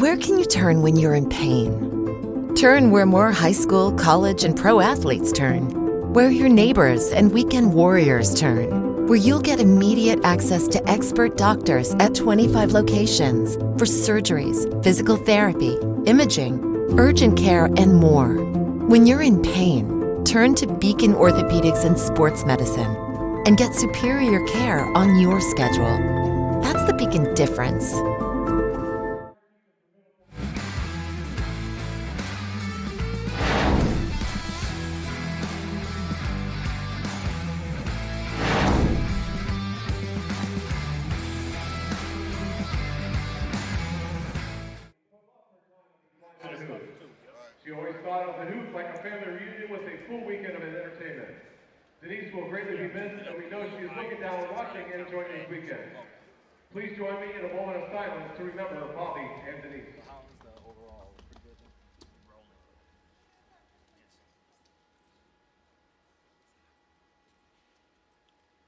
Where can you turn when you're in pain? Turn where more high school, college, and pro athletes turn. Where your neighbors and weekend warriors turn. Where you'll get immediate access to expert doctors at 25 locations for surgeries, physical therapy, imaging, urgent care, and more. When you're in pain, turn to Beacon Orthopedics and Sports Medicine and get superior care on your schedule. That's the Beacon difference. She always thought of the hoop like a family reunion with a full weekend of entertainment. Denise will greatly be missed, and we know she is looking down and watching and enjoying this weekend. Please join me in a moment of silence to remember Bobby and Denise.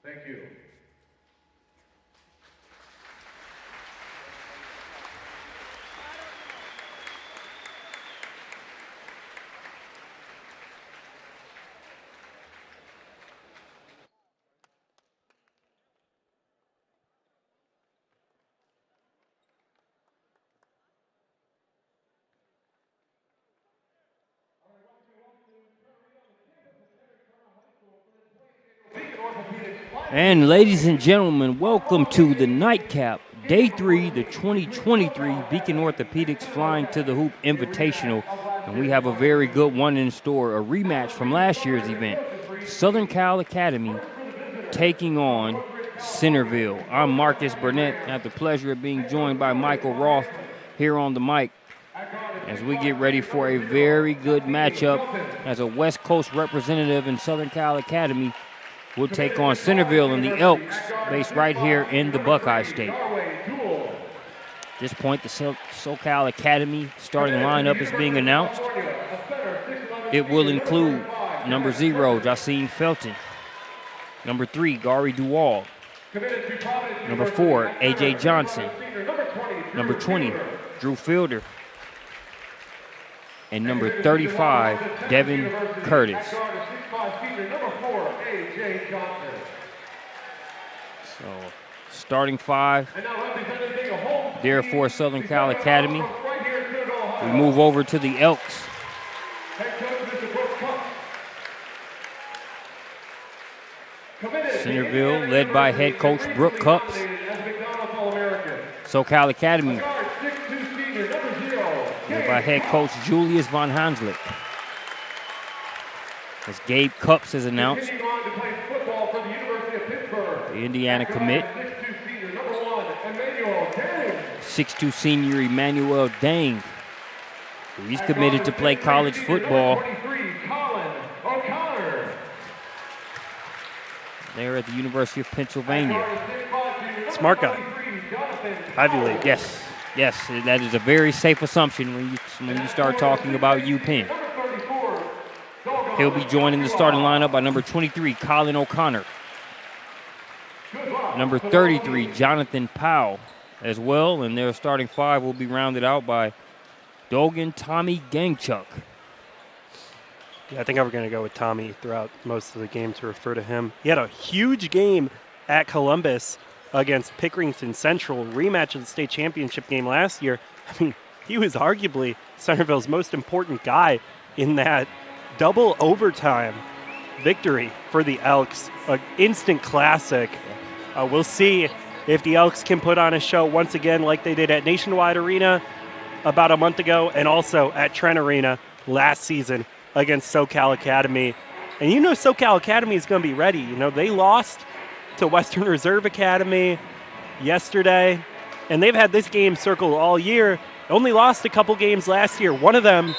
Thank you. And ladies and gentlemen, welcome to the nightcap, day 3, the 2023 Beacon Orthopedics Flying to the Hoop Invitational. And we have a very good one in store, a rematch from last year's event. Southern Cal Academy taking on Centerville. I'm Marcus Burnett. I have the pleasure of being joined by Michael Roth here on the mic as we get ready for a very good matchup as a West Coast representative in Southern Cal Academy will take on Centerville and the Elks, based right here in the Buckeye State. At this point, the Socal Academy starting lineup is being announced. It will include number 0, Jacine Felton. Number 3, Garwey Duwall. Number 4, A.J. Johnson. Number 20, Drew Fielder. And number 35, Devin Curtis. So, starting 5 there for Southern Cal Academy. We move over to the Elks. Centerville, led by head coach Brooke Cups. Socal Academy, led by head coach Julius Von Hanslick. As Gabe Cups has announced, the Indiana commit. 6'2" senior Emmanuel Dang. He's committed to play college football there at the University of Pennsylvania. Smart guy. Ivy League. Yes, that is a very safe assumption when you start talking about UPenn. He'll be joined in the starting lineup by number 23, Colin O'Connor. Number 33, Jonathan Powell as well, and their starting 5 will be rounded out by Dogan Tommy Gangchuk. Yeah, I think I'm going to go with Tommy throughout most of the game to refer to him. He had a huge game at Columbus against Pickerington Central, rematch of the state championship game last year. I mean, he was arguably Centerville's most important guy in that double overtime victory for the Elks, an instant classic. We'll see if the Elks can put on a show once again like they did at Nationwide Arena about a month ago and also at Trent Arena last season against Socal Academy. And you know Socal Academy is going to be ready. You know, they lost to Western Reserve Academy yesterday, and they've had this game circled all year. Only lost a couple games last year, one of them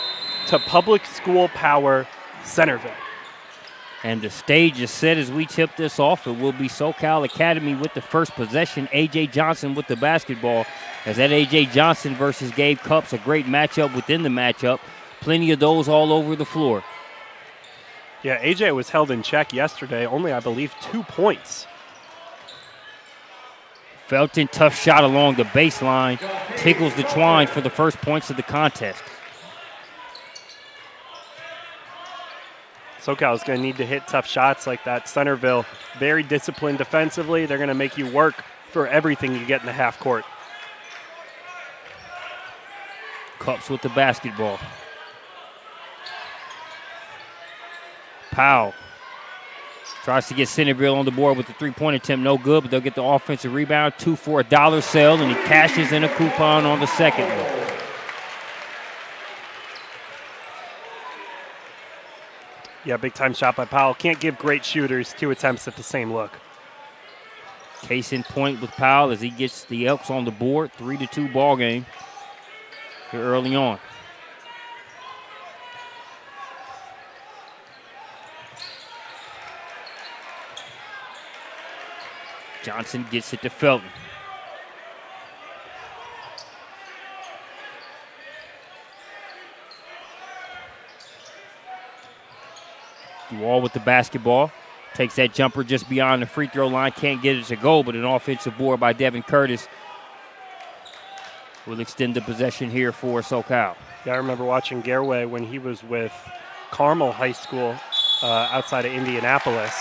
to public school power Centerville. And the stage is set as we tip this off. It will be Socal Academy with the first possession. A.J. Johnson with the basketball. As that A.J. Johnson versus Gabe Cups, a great matchup within the matchup. Plenty of those all over the floor. Yeah, A.J. was held in check yesterday. Only, I believe, 2 points. Felton, tough shot along the baseline. Tickles the twine for the first points of the contest. Socal is going to need to hit tough shots like that. Centerville, very disciplined defensively. They're going to make you work for everything you get in the half court. Cups with the basketball. Powell tries to get Centerville on the board with the three-point attempt. No good, but they'll get the offensive rebound. 2 for a $1 sale, and he cashes in a coupon on the second one. Yeah, big-time shot by Powell. Can't give great shooters 2 attempts at the same look. Case in point with Powell as he gets the Elks on the board. 3-2 ball game here early on. Johnson gets it to Felton. Wall with the basketball. Takes that jumper just beyond the free throw line. Can't get it to go, but an offensive board by Devin Curtis will extend the possession here for Socal. Yeah, I remember watching Garwey when he was with Carmel High School outside of Indianapolis.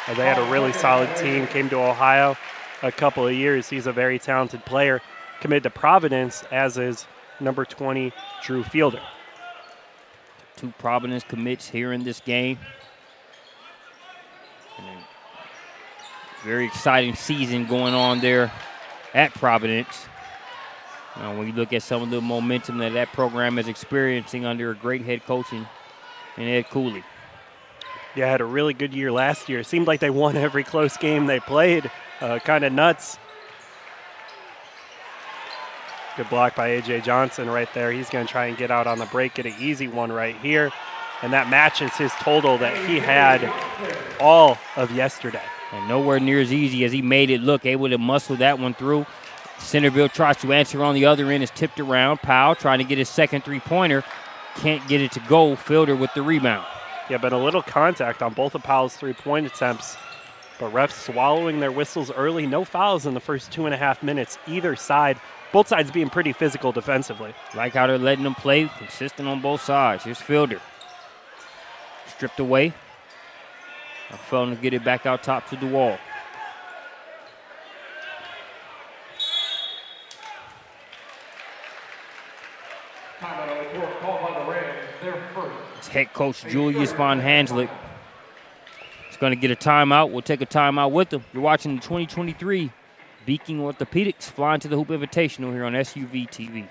They had a really solid team, came to Ohio a couple of years. He's a very talented player, committed to Providence, as is number 20, Drew Fielder. 2 Providence commits here in this game. Very exciting season going on there at Providence. When you look at some of the momentum that program is experiencing under a great head coach in Ed Cooley. Yeah, had a really good year last year. It seemed like they won every close game they played. Kind of nuts. Good block by A.J. Johnson right there. He's going to try and get out on the break, get an easy one right here. And that matches his total that he had all of yesterday. And nowhere near as easy as he made it look, able to muscle that one through. Centerville tries to answer on the other end, is tipped around. Powell trying to get his second three-pointer. Can't get it to go. Fielder with the rebound. Yeah, but a little contact on both of Powell's three-point attempts. But refs swallowing their whistles early. No fouls in the first 2.5 minutes, either side. Both sides being pretty physical defensively. Like how they're letting them play, consistent on both sides. Here's Fielder. Stripped away. Felton to get it back out top to the wall. It's head coach Julius Von Hanslick. He's going to get a timeout. We'll take a timeout with him. You're watching the 2023 Beacon Orthopedics Flying to the Hoop Invitational here on SUVtv.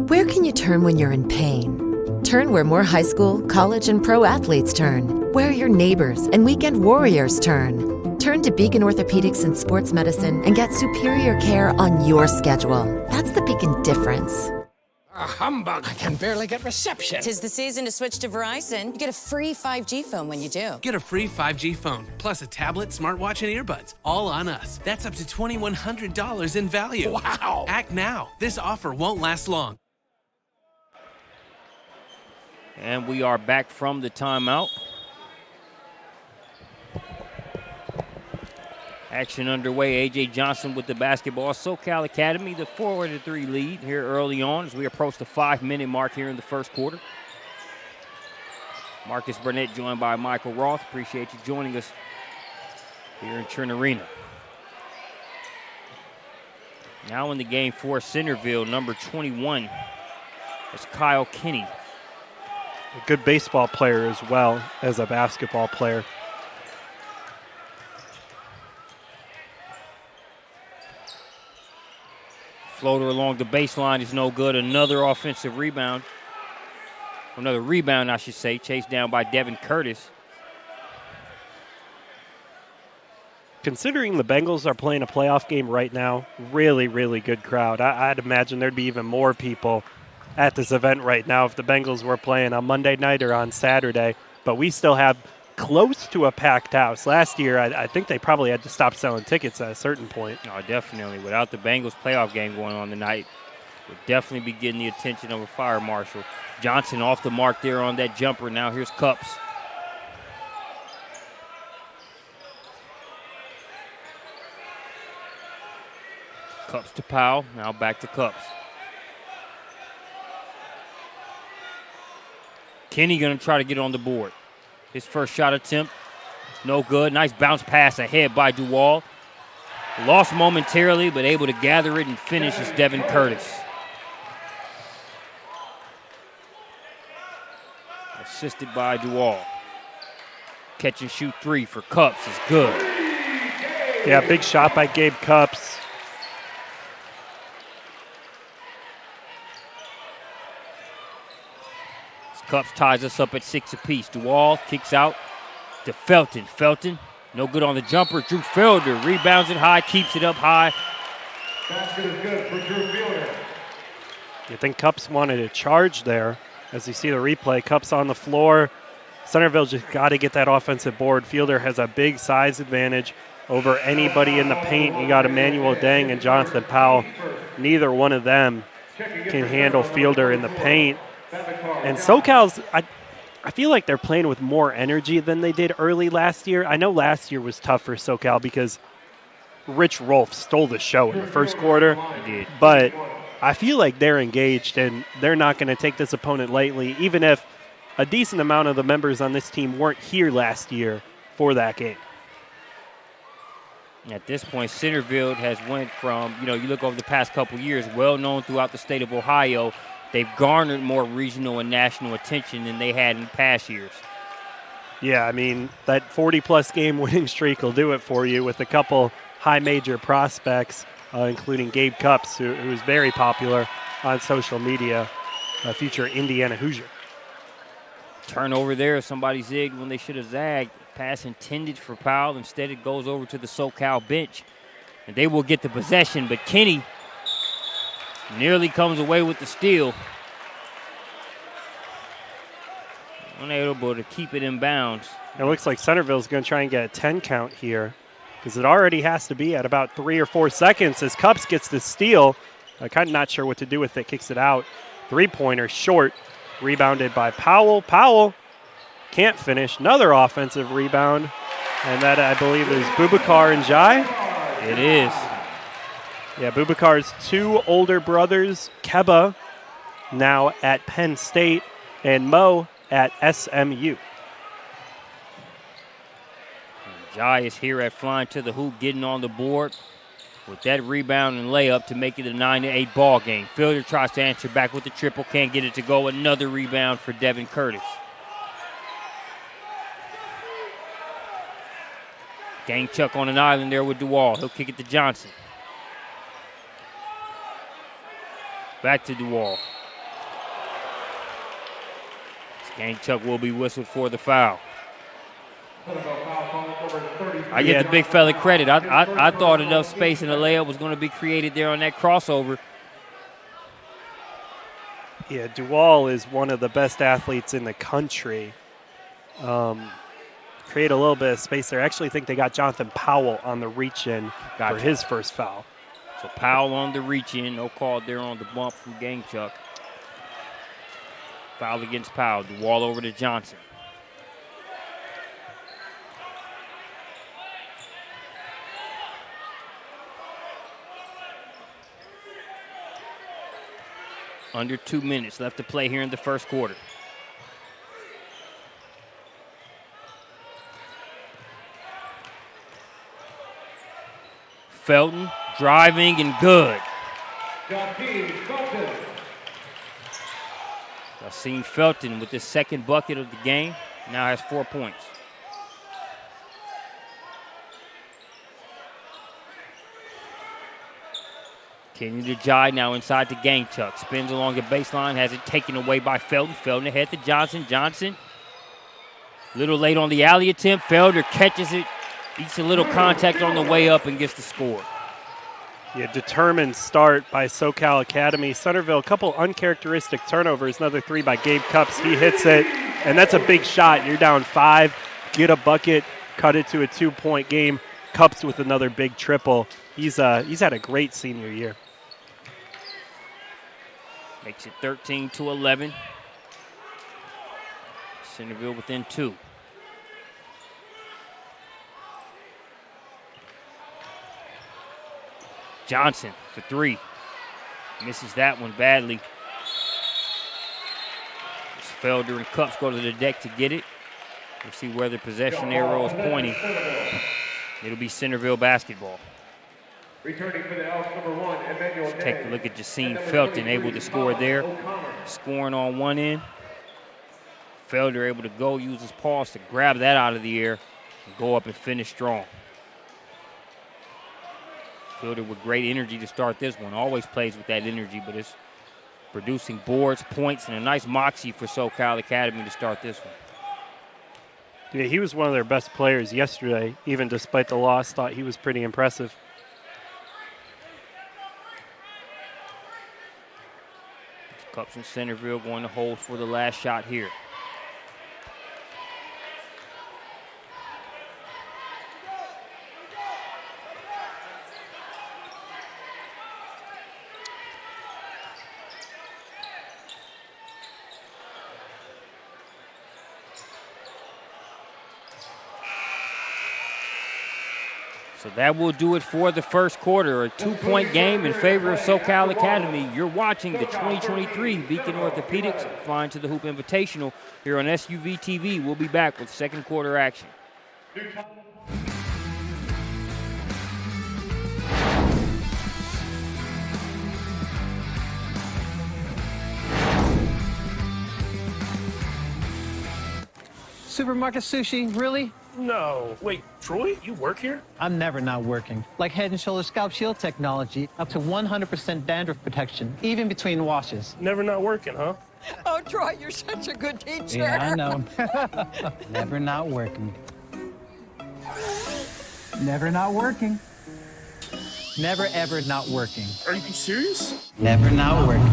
Where can you turn when you're in pain? Turn where more high school, college, and pro athletes turn. Where your neighbors and weekend warriors turn. Turn to Beacon Orthopedics and Sports Medicine and get superior care on your schedule. That's the Beacon difference. A humbug. I can barely get reception. 'Tis the season to switch to Verizon. You get a free 5G phone when you do. Get a free 5G phone, plus a tablet, smartwatch, and earbuds, all on us. That's up to $2,100 in value. Wow. Act now. This offer won't last long. And we are back from the timeout. Action underway. A.J. Johnson with the basketball. Socal Academy, the 4-3 lead here early on as we approach the 5-minute mark here in the first quarter. Marcus Burnett joined by Michael Roth. Appreciate you joining us here in Trent Arena. Now in the game for Centerville, number 21 is Kyle Kinney. A good baseball player as well as a basketball player. Floater along the baseline is no good. Another offensive rebound. Another rebound, I should say, chased down by Devin Curtis. Considering the Bengals are playing a playoff game right now, really, really good crowd. I'd imagine there'd be even more people at this event right now if the Bengals were playing on Monday night or on Saturday. But we still have close to a packed house. Last year, I think they probably had to stop selling tickets at a certain point. Oh, definitely. Without the Bengals playoff game going on tonight, Will definitely be getting the attention of a fire marshal. Johnson off the mark there on that jumper. Now here's Cups. Cups to Powell. Now back to Cups. Kenny going to try to get on the board. His first shot attempt, no good. Nice bounce pass ahead by Duwall. Lost momentarily, but able to gather it and finish is Devin Curtis. Assisted by Duwall. Catch and shoot three for Cups is good. Yeah, big shot by Gabe Cups. Cups ties us up at 6 apiece. Duwall kicks out to Felton. Felton, no good on the jumper. Drew Fielder rebounds it high, keeps it up high. Basket is good for Drew Fielder. You think Cups wanted a charge there. As you see the replay, Cups on the floor. Centerville just got to get that offensive board. Fielder has a big size advantage over anybody in the paint. You got Emmanuel Deng and Jonathan Powell. Neither one of them can handle Fielder in the paint. And SoCal's, I feel like they're playing with more energy than they did early last year. I know last year was tough for SoCal because Rich Rolfe stole the show in the first quarter. He did. But I feel like they're engaged and they're not going to take this opponent lightly, even if a decent amount of the members on this team weren't here last year for that game. At this point, Centerville has went from, you look over the past couple years, well known throughout the state of Ohio. They've garnered more regional and national attention than they had in past years. Yeah, I mean, that 40-plus game winning streak will do it for you with a couple high major prospects, including Gabe Cups, who's very popular on social media, a future Indiana Hoosier. Turnover there. Somebody zigged when they should have zagged. Pass intended for Powell. Instead, it goes over to the Socal bench. And they will get the possession, but Kenny nearly comes away with the steal. Unable to keep it in bounds. It looks like Centerville's going to try and get a 10 count here because it already has to be at about 3 or 4 seconds as Cups gets the steal. Kind of not sure what to do with it, kicks it out. Three-pointer short, rebounded by Powell. Powell can't finish. Another offensive rebound, and that, I believe, is Boubacar and Jai. It is. Yeah, Boubacar's two older brothers, Keba, now at Penn State, and Mo at SMU. And Jai is here at Flyin to the hoop, getting on the board with that rebound and layup to make it a 9-8 ball game. Fielder tries to answer back with the triple, can't get it to go. Another rebound for Devin Curtis. Gang Chuck on an island there with Duwall. He'll kick it to Johnson. Back to Duwall. Gang Chuck will be whistled for the foul. I get the big fella credit. I thought enough space in the layup was going to be created there on that crossover. Yeah, Duwall is one of the best athletes in the country. Create a little bit of space there. I actually think they got Jonathan Powell on the reach-in for his first foul. So Powell on the reach-in. No call there on the bump from Gang Chuck. Foul against Powell. Duwall over to Johnson. Under 2 minutes left to play here in the first quarter. Felton driving and good. Yassine Felton with his second bucket of the game now has 4 points. Kenny to Jai now inside to Gang Chuck. Spins along the baseline, has it taken away by Felton. Felton ahead to Johnson. Johnson, little late on the alley attempt. Felder catches it, eats a little contact on the way up and gets the score. Yeah, determined start by Socal Academy. Centerville, a couple uncharacteristic turnovers. Another three by Gabe Cups. He hits it, and that's a big shot. You're down 5, get a bucket, cut it to a 2-point game. Cups with another big triple. He's had a great senior year. Takes it 13-11. Centerville within 2. Johnson for 3. Misses that one badly. Felder and Cups go to the deck to get it. We'll see where the possession arrow is pointing. It'll be Centerville basketball. Returning for the Elks, number 1, Emmanuel. Take a look at Jacine Felton, able to score there. Scoring on one end. Felder able to go, use his paws to grab that out of the air and go up and finish strong. Felder with great energy to start this one. Always plays with that energy, but it's producing boards, points, and a nice moxie for Socal Academy to start this one. Yeah, he was one of their best players yesterday, even despite the loss. Thought he was pretty impressive. Cups and Centerville going to hold for the last shot here. So that will do it for the first quarter. A 2-point game in favor of Socal Academy. You're watching the 2023 Beacon Orthopedics Flying to the Hoop Invitational here on SUVtv. We'll be back with second quarter action. Supermarket sushi, really? No. Wait, Troy, you work here? I'm never not working. Like Head & Shoulders Scalp Shield technology, up to 100% dandruff protection, even between washes. Never not working, huh? Oh, Troy, you're such a good teacher. Yeah, I know. Never not working. Never not working. Never, ever not working. Are you serious? Never not working.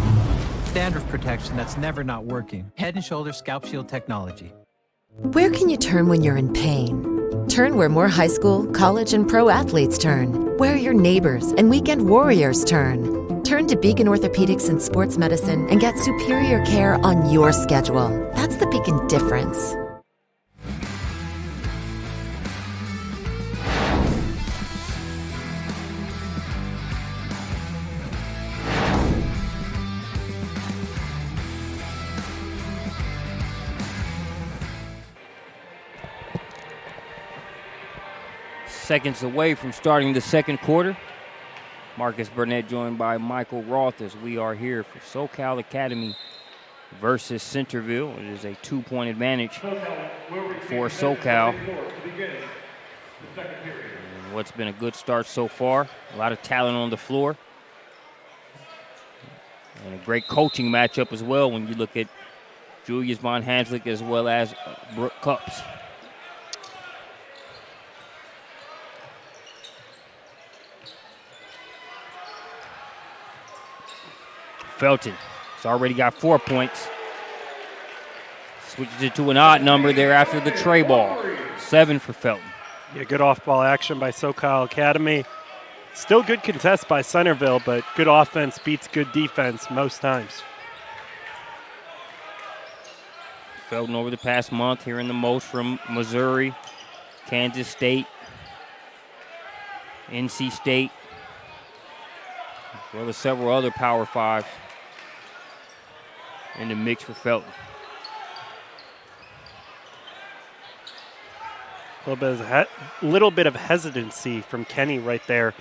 Dandruff protection that's never not working. Head & Shoulders Scalp Shield technology. Where can you turn when you're in pain? Turn where more high school, college, and pro athletes turn. Where your neighbors and weekend warriors turn. Turn to Beacon Orthopedics and Sports Medicine and get superior care on your schedule. That's the Beacon difference. Seconds away from starting the second quarter. Marcus Burnett joined by Michael Roth as we are here for Socal Academy versus Centerville. It is a 2-point advantage for Socal. And what's been a good start so far. A lot of talent on the floor. And a great coaching matchup as well when you look at Julius Von Hanslick as well as Brooke Cups. Felton has already got 4 points. Switches it to an odd number there after the tray ball. 7 for Felton. Yeah, good off-ball action by Socal Academy. Still good contest by Centerville, but good offense beats good defense most times. Felton over the past month hearing the most from Missouri, Kansas State, NC State, as well as several other Power Fives in the mix for Felton. A little bit of hesitancy from Kenny right there.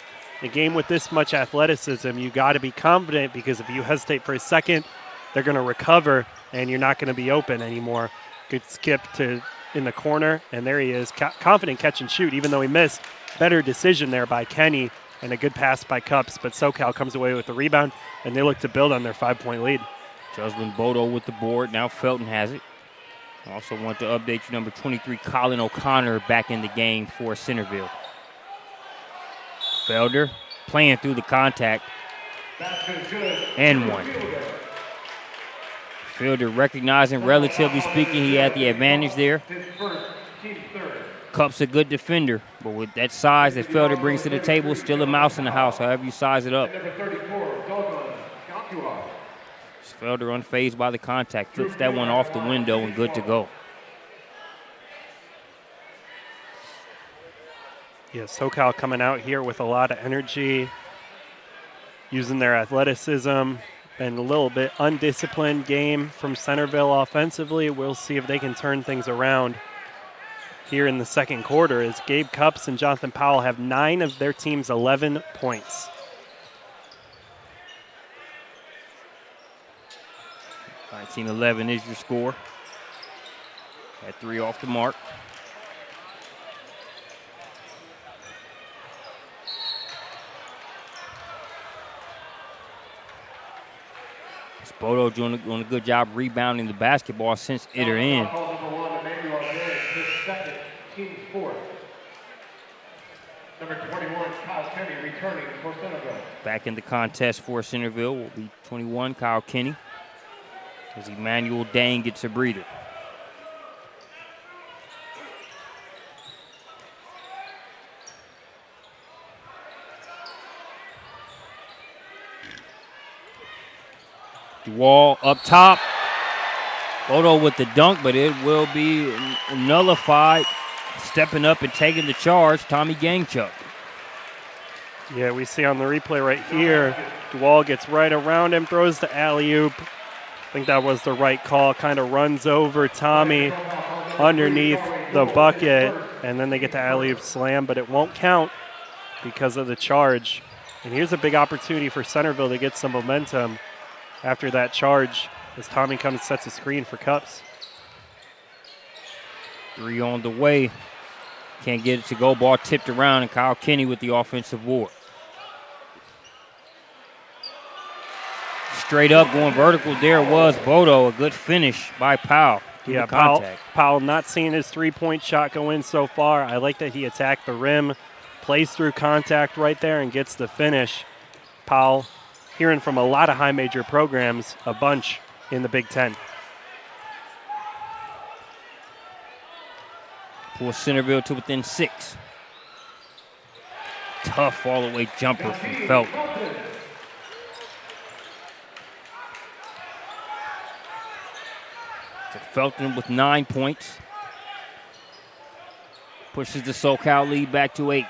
A game with this much athleticism, you got to be confident, because if you hesitate for a second, they're going to recover and you're not going to be open anymore. Good skip to in the corner, and there he is. Confident catch and shoot, even though he missed. Better decision there by Kenny, and a good pass by Cups, but Socal comes away with the rebound, and they look to build on their 5-point lead. Joslyn Bodo with the board. Now Felton has it. I also want to update you, number 23, Colin O'Connor, back in the game for Centerville. Felder playing through the contact. And one. Felder recognizing, relatively speaking, he had the advantage there. Cup's a good defender, but with that size that Felder brings to the table, still a mouse in the house, however you size it up. Felder unfazed by the contact. Flips that one off the window and good to go. Yeah, Socal coming out here with a lot of energy, using their athleticism, and a little bit undisciplined game from Centerville offensively. We'll see if they can turn things around here in the second quarter as Gabe Cups and Jonathan Powell have 9 of their team's 11 points. 19-11 is your score. At 3 off the mark. Bodo doing a good job rebounding the basketball since it'er in. Number 21, Kyle Kenny, returning for Centerville. Back in the contest for Centerville will be 21, Kyle Kenny, as Emmanuel Dang gets a breather. Wall up top. Bodo with the dunk, but it will be nullified. Stepping up and taking the charge, Tommy Gangchuk. Yeah, we see on the replay right here, Wall gets right around him, throws the alley-oop. I think that was the right call. Kind of runs over Tommy underneath the bucket, and then they get the alley-oop slam, but it won't count because of the charge. And here's a big opportunity for Centerville to get some momentum after that charge as Tommy comes and sets a screen for Cups. 3 on the way. Can't get it to go. Ball tipped around, and Kyle Kenny with the offensive board. Straight up going vertical. There was Bodo. A good finish by Powell. Yeah, Powell not seeing his three-point shot go in so far. I like that he attacked the rim, plays through contact right there, and gets the finish. Powell, hearing from a lot of high major programs, a bunch in the Big Ten. Pulls Centerville to within 6. Tough all-the-way jumper from Felton. So Felton with 9 points. Pushes the Socal lead back to 8.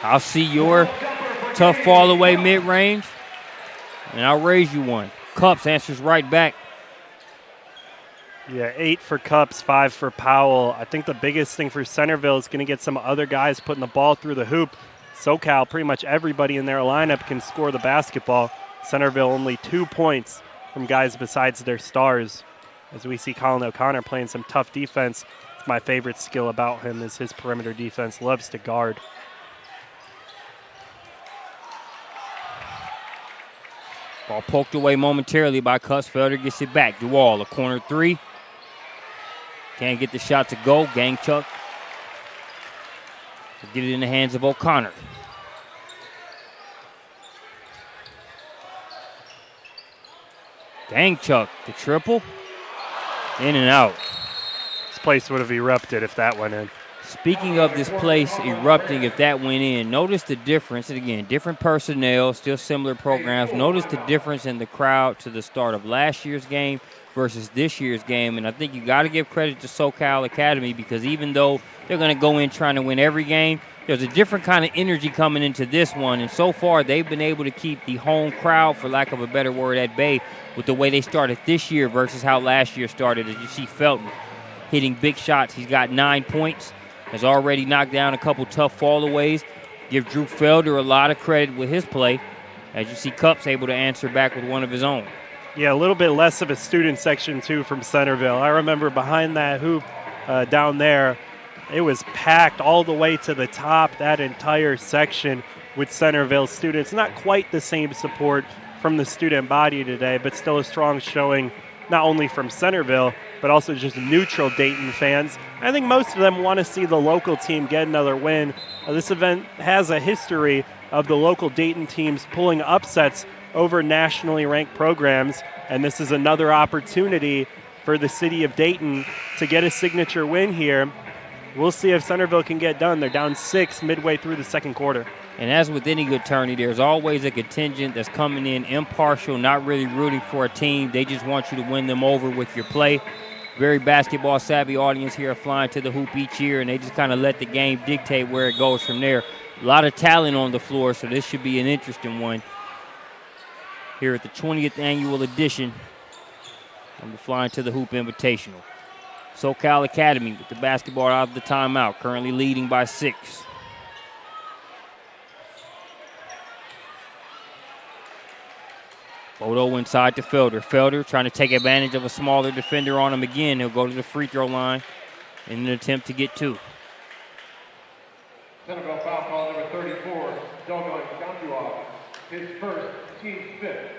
I'll see your tough fall away mid-range, and I'll raise you one. Cups answers right back. Yeah, 8 for Cups, 5 for Powell. I think the biggest thing for Centerville is going to get some other guys putting the ball through the hoop. Socal, pretty much everybody in their lineup can score the basketball. Centerville only 2 points from guys besides their stars. As we see Colin O'Connor playing some tough defense. It's my favorite skill about him is his perimeter defense. Loves to guard. Ball poked away momentarily by Cups. Felder gets it back. Duval, a corner 3. Can't get the shot to go. Gangchuk to get it in the hands of O'Connor. Gangchuk, the triple. In and out. This place would have erupted if that went in. Speaking of this place erupting if that went in, notice the difference. And again, different personnel, still similar programs. Notice the difference in the crowd to the start of last year's game versus this year's game. And I think you got to give credit to Socal Academy because even though they're going to go in trying to win every game, there's a different kind of energy coming into this one. And so far, they've been able to keep the home crowd, for lack of a better word, at bay with the way they started this year versus how last year started. As you see Felton hitting big shots. He's got 9 points. Has already knocked down a couple tough fallaways. Give Drew Felder a lot of credit with his play. As you see Cups able to answer back with one of his own. Yeah, a little bit less of a student section, too, from Centerville. I remember behind that hoop down there, it was packed all the way to the top, that entire section with Centerville students. Not quite the same support from the student body today, but still a strong showing not only from Centerville, but also just neutral Dayton fans. I think most of them want to see the local team get another win. This event has a history of the local Dayton teams pulling upsets over nationally ranked programs, and this is another opportunity for the city of Dayton to get a signature win here. we'll see if Centerville can get done. They're down 6 midway through the second quarter. And as with any good tourney, there's always a contingent that's coming in impartial, not really rooting for a team. They just want you to win them over with your play. Very basketball savvy audience here Flying to the Hoop each year, and they just kind of let the game dictate where it goes from there. A lot of talent on the floor, so this should be an interesting one here at the 20th annual edition of the Flying to the Hoop Invitational. Socal Academy with the basketball out of the timeout, currently leading by 6. Bodo inside to Felder. Felder trying to take advantage of a smaller defender on him again. He'll go to the free throw line in an attempt to get 2. Centerville foul call number 34, Dogon Gantuoff, his first, team 5th.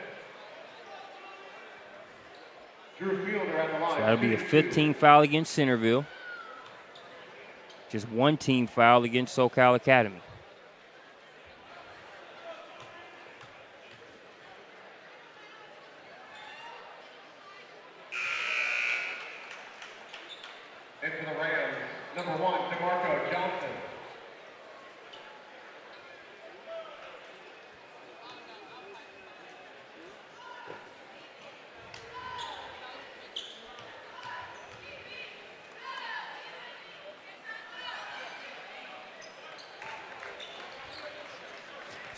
Drew Fielder at the line. So that'll be a 15 foul against Centerville. Just 1 team foul against Socal Academy. And for the Rams, number 1, DeMarco Johnson.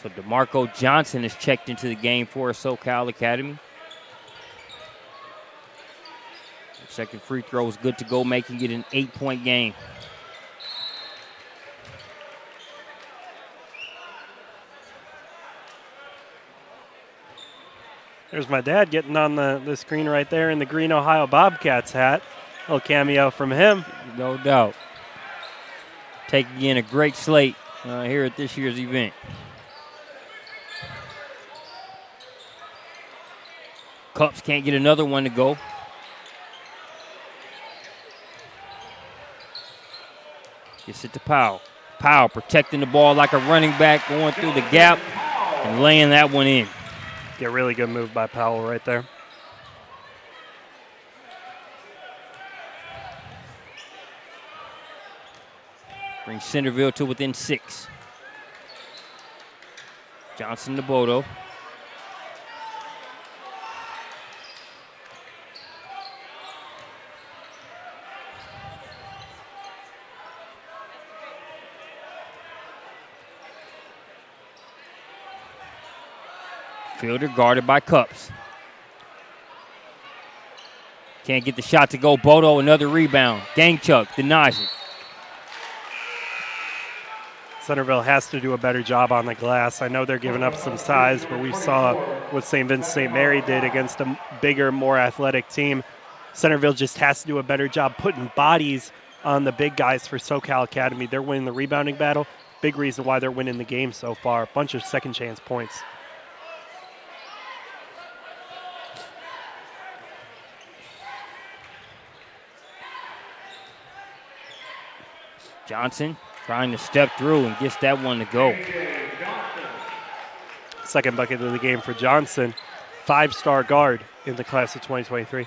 So DeMarco Johnson is checked into the game for Socal Academy. Second free throw is good to go, making it an 8-point game. There's my dad getting on the screen right there in the green Ohio Bobcats hat. A little cameo from him. No doubt. Taking in a great slate here at this year's event. Cups can't get another one to go. Gets it to Powell. Powell protecting the ball like a running back, going through the gap and laying that one in. Yeah, really good move by Powell right there. Brings Centerville to within 6. Johnson to Bodo. Fielder guarded by Cups. Can't get the shot to go. Bodo, another rebound. Gangchuk denies it. Centerville has to do a better job on the glass. I know they're giving up some size, but we saw what St. Vincent St. Mary did against a bigger, more athletic team. Centerville just has to do a better job putting bodies on the big guys for Socal Academy. They're winning the rebounding battle. Big reason why they're winning the game so far. A bunch of second chance points. Johnson trying to step through and gets that one to go. Second bucket of the game for Johnson. 5-star guard in the class of 2023.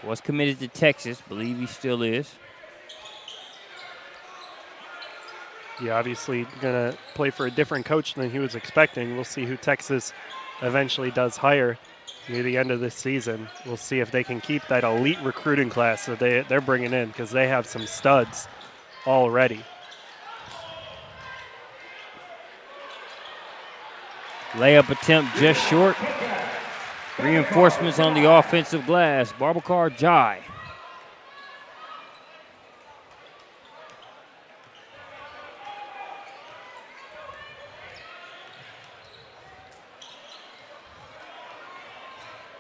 Was committed to Texas. Believe he still is. Yeah, obviously going to play for a different coach than he was expecting. We'll see who Texas eventually does hire near the end of this season. We'll see if they can keep that elite recruiting class that they're bringing in, because they have some studs already. Layup attempt just short. Reinforcements on the offensive glass. Barbakar Jai.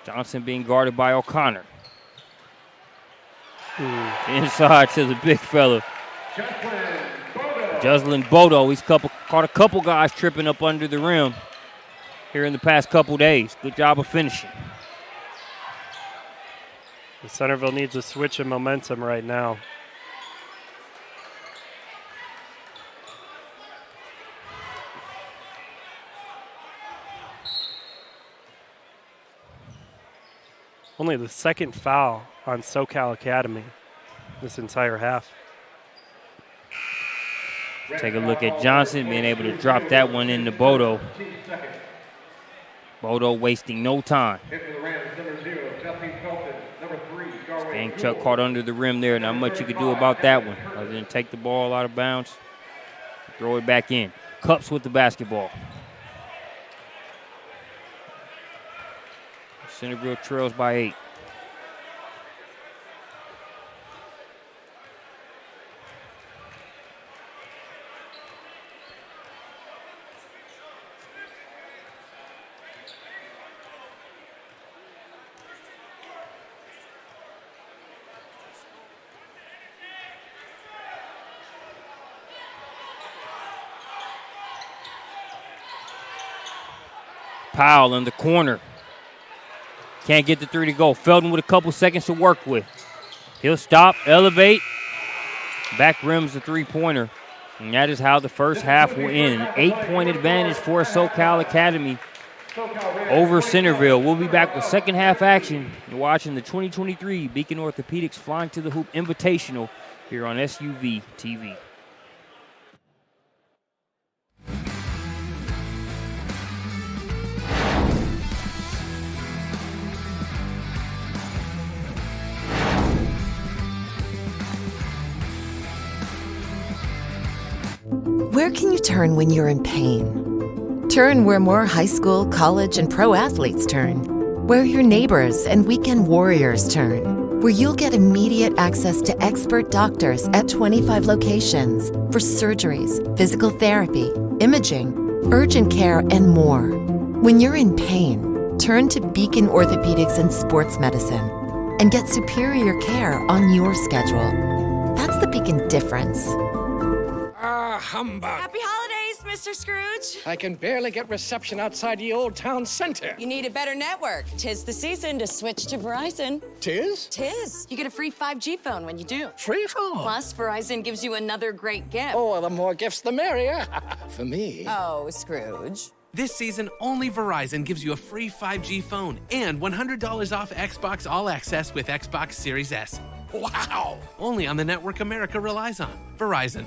Johnson being guarded by O'Connor. Inside to the big fella. Jocelyn Bodo. He's caught a couple guys tripping up under the rim here in the past couple days. Good job of finishing. Centerville needs a switch in momentum right now. Only the second foul on Socal Academy. this entire half. Take a look at Johnson being able to drop that one into Bodo. Bodo wasting no time. Dang, Chuck caught under the rim there. Not much you could do about that one other than take the ball out of bounds, throw it back in. Cups with the basketball. Centerville trails by 8. Powell in the corner. Can't get the 3 to go. Felton with a couple seconds to work with. He'll stop, elevate. Back rims the three-pointer. And that is how the first half will end. An 8-point advantage for Socal Academy over Centerville. We'll be back with second half action. You're watching the 2023 Beacon Orthopedics Flying to the Hoop Invitational here on SUVtv. Where can you turn when you're in pain? Turn where more high school, college, and pro athletes turn. Where your neighbors and weekend warriors turn. Where you'll get immediate access to expert doctors at 25 locations for surgeries, physical therapy, imaging, urgent care, and more. When you're in pain, turn to Beacon Orthopedics and Sports Medicine and get superior care on your schedule. That's the Beacon difference. Humbug. Happy holidays, Mr. Scrooge. I can barely get reception outside the old town center. You need a better network. 'Tis the season to switch to Verizon. Tis? Tis. You get a free 5G phone when you do. Free phone? Plus, Verizon gives you another great gift. Oh, well, the more gifts, the merrier. For me. Oh, Scrooge. This season, only Verizon gives you a free 5G phone and $100 off Xbox All Access with Xbox Series S. Wow! Only on the network America relies on. Verizon.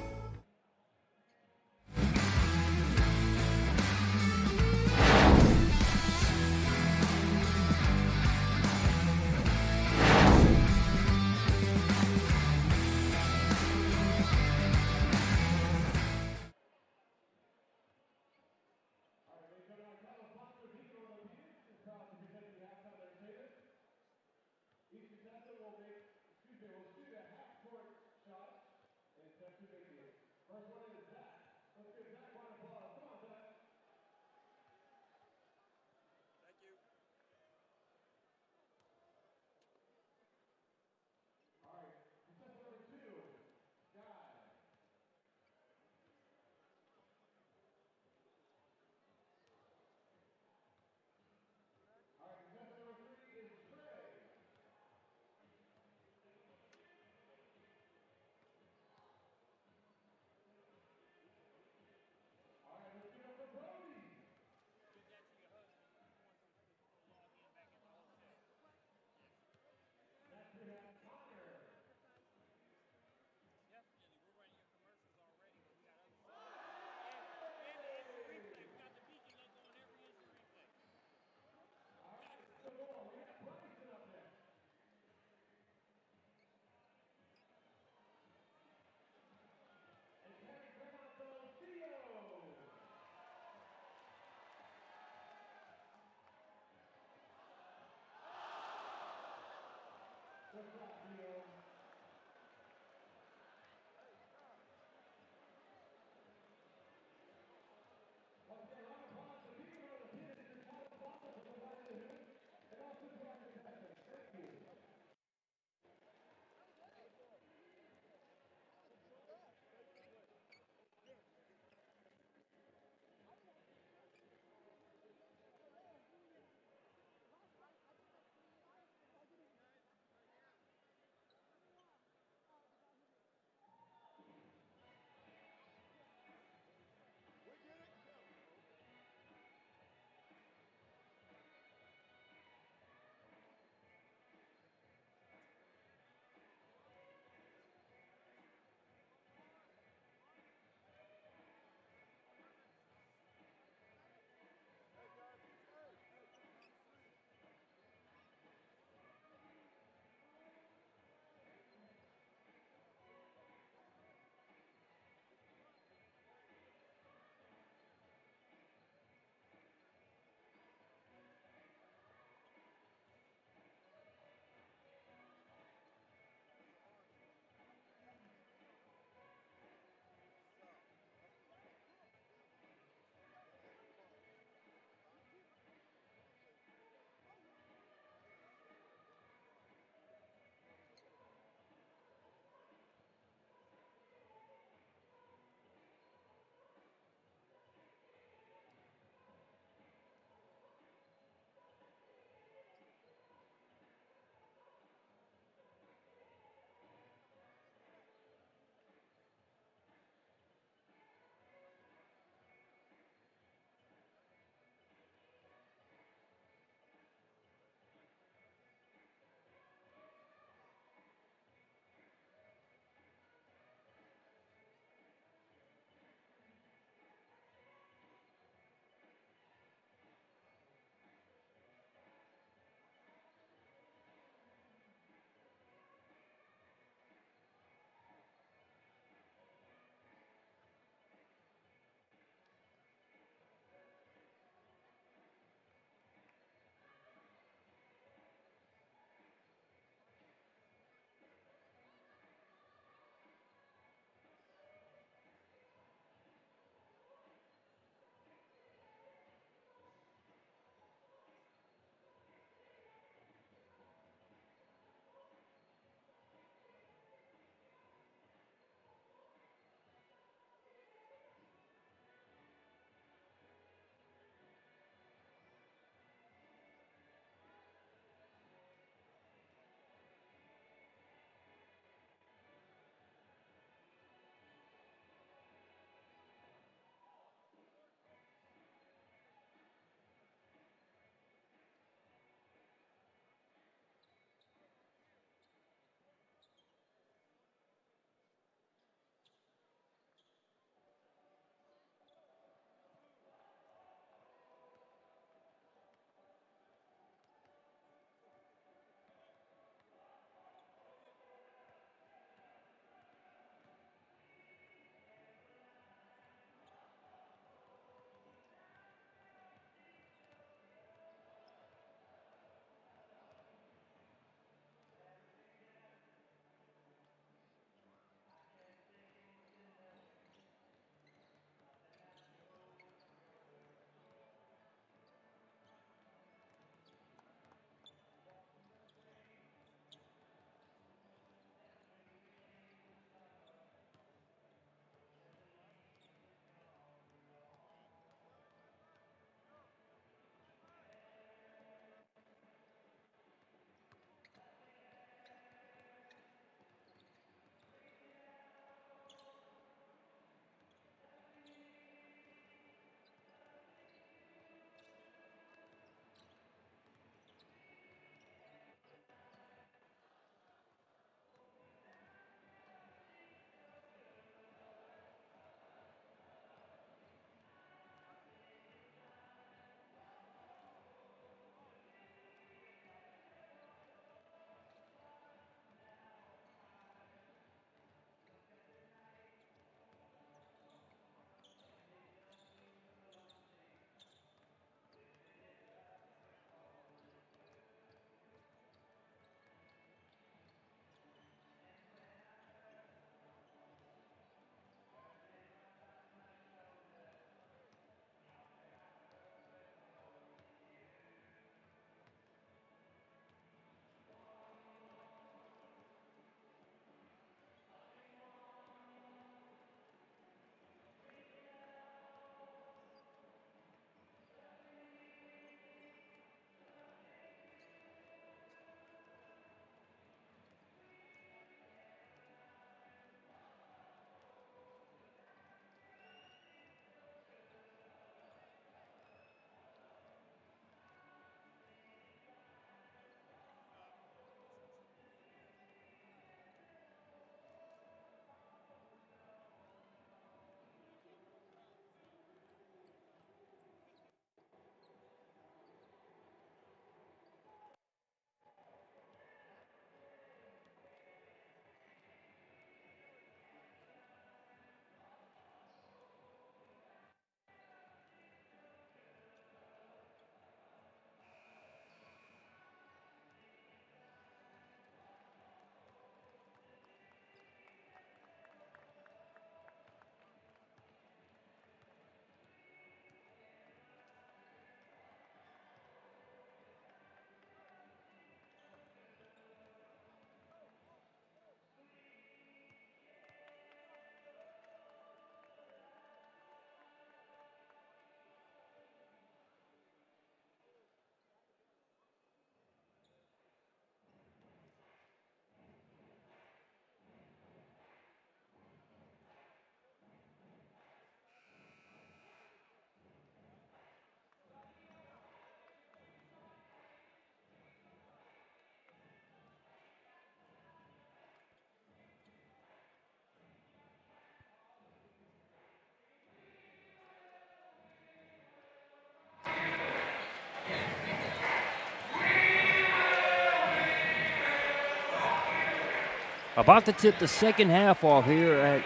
About to tip the second half off here at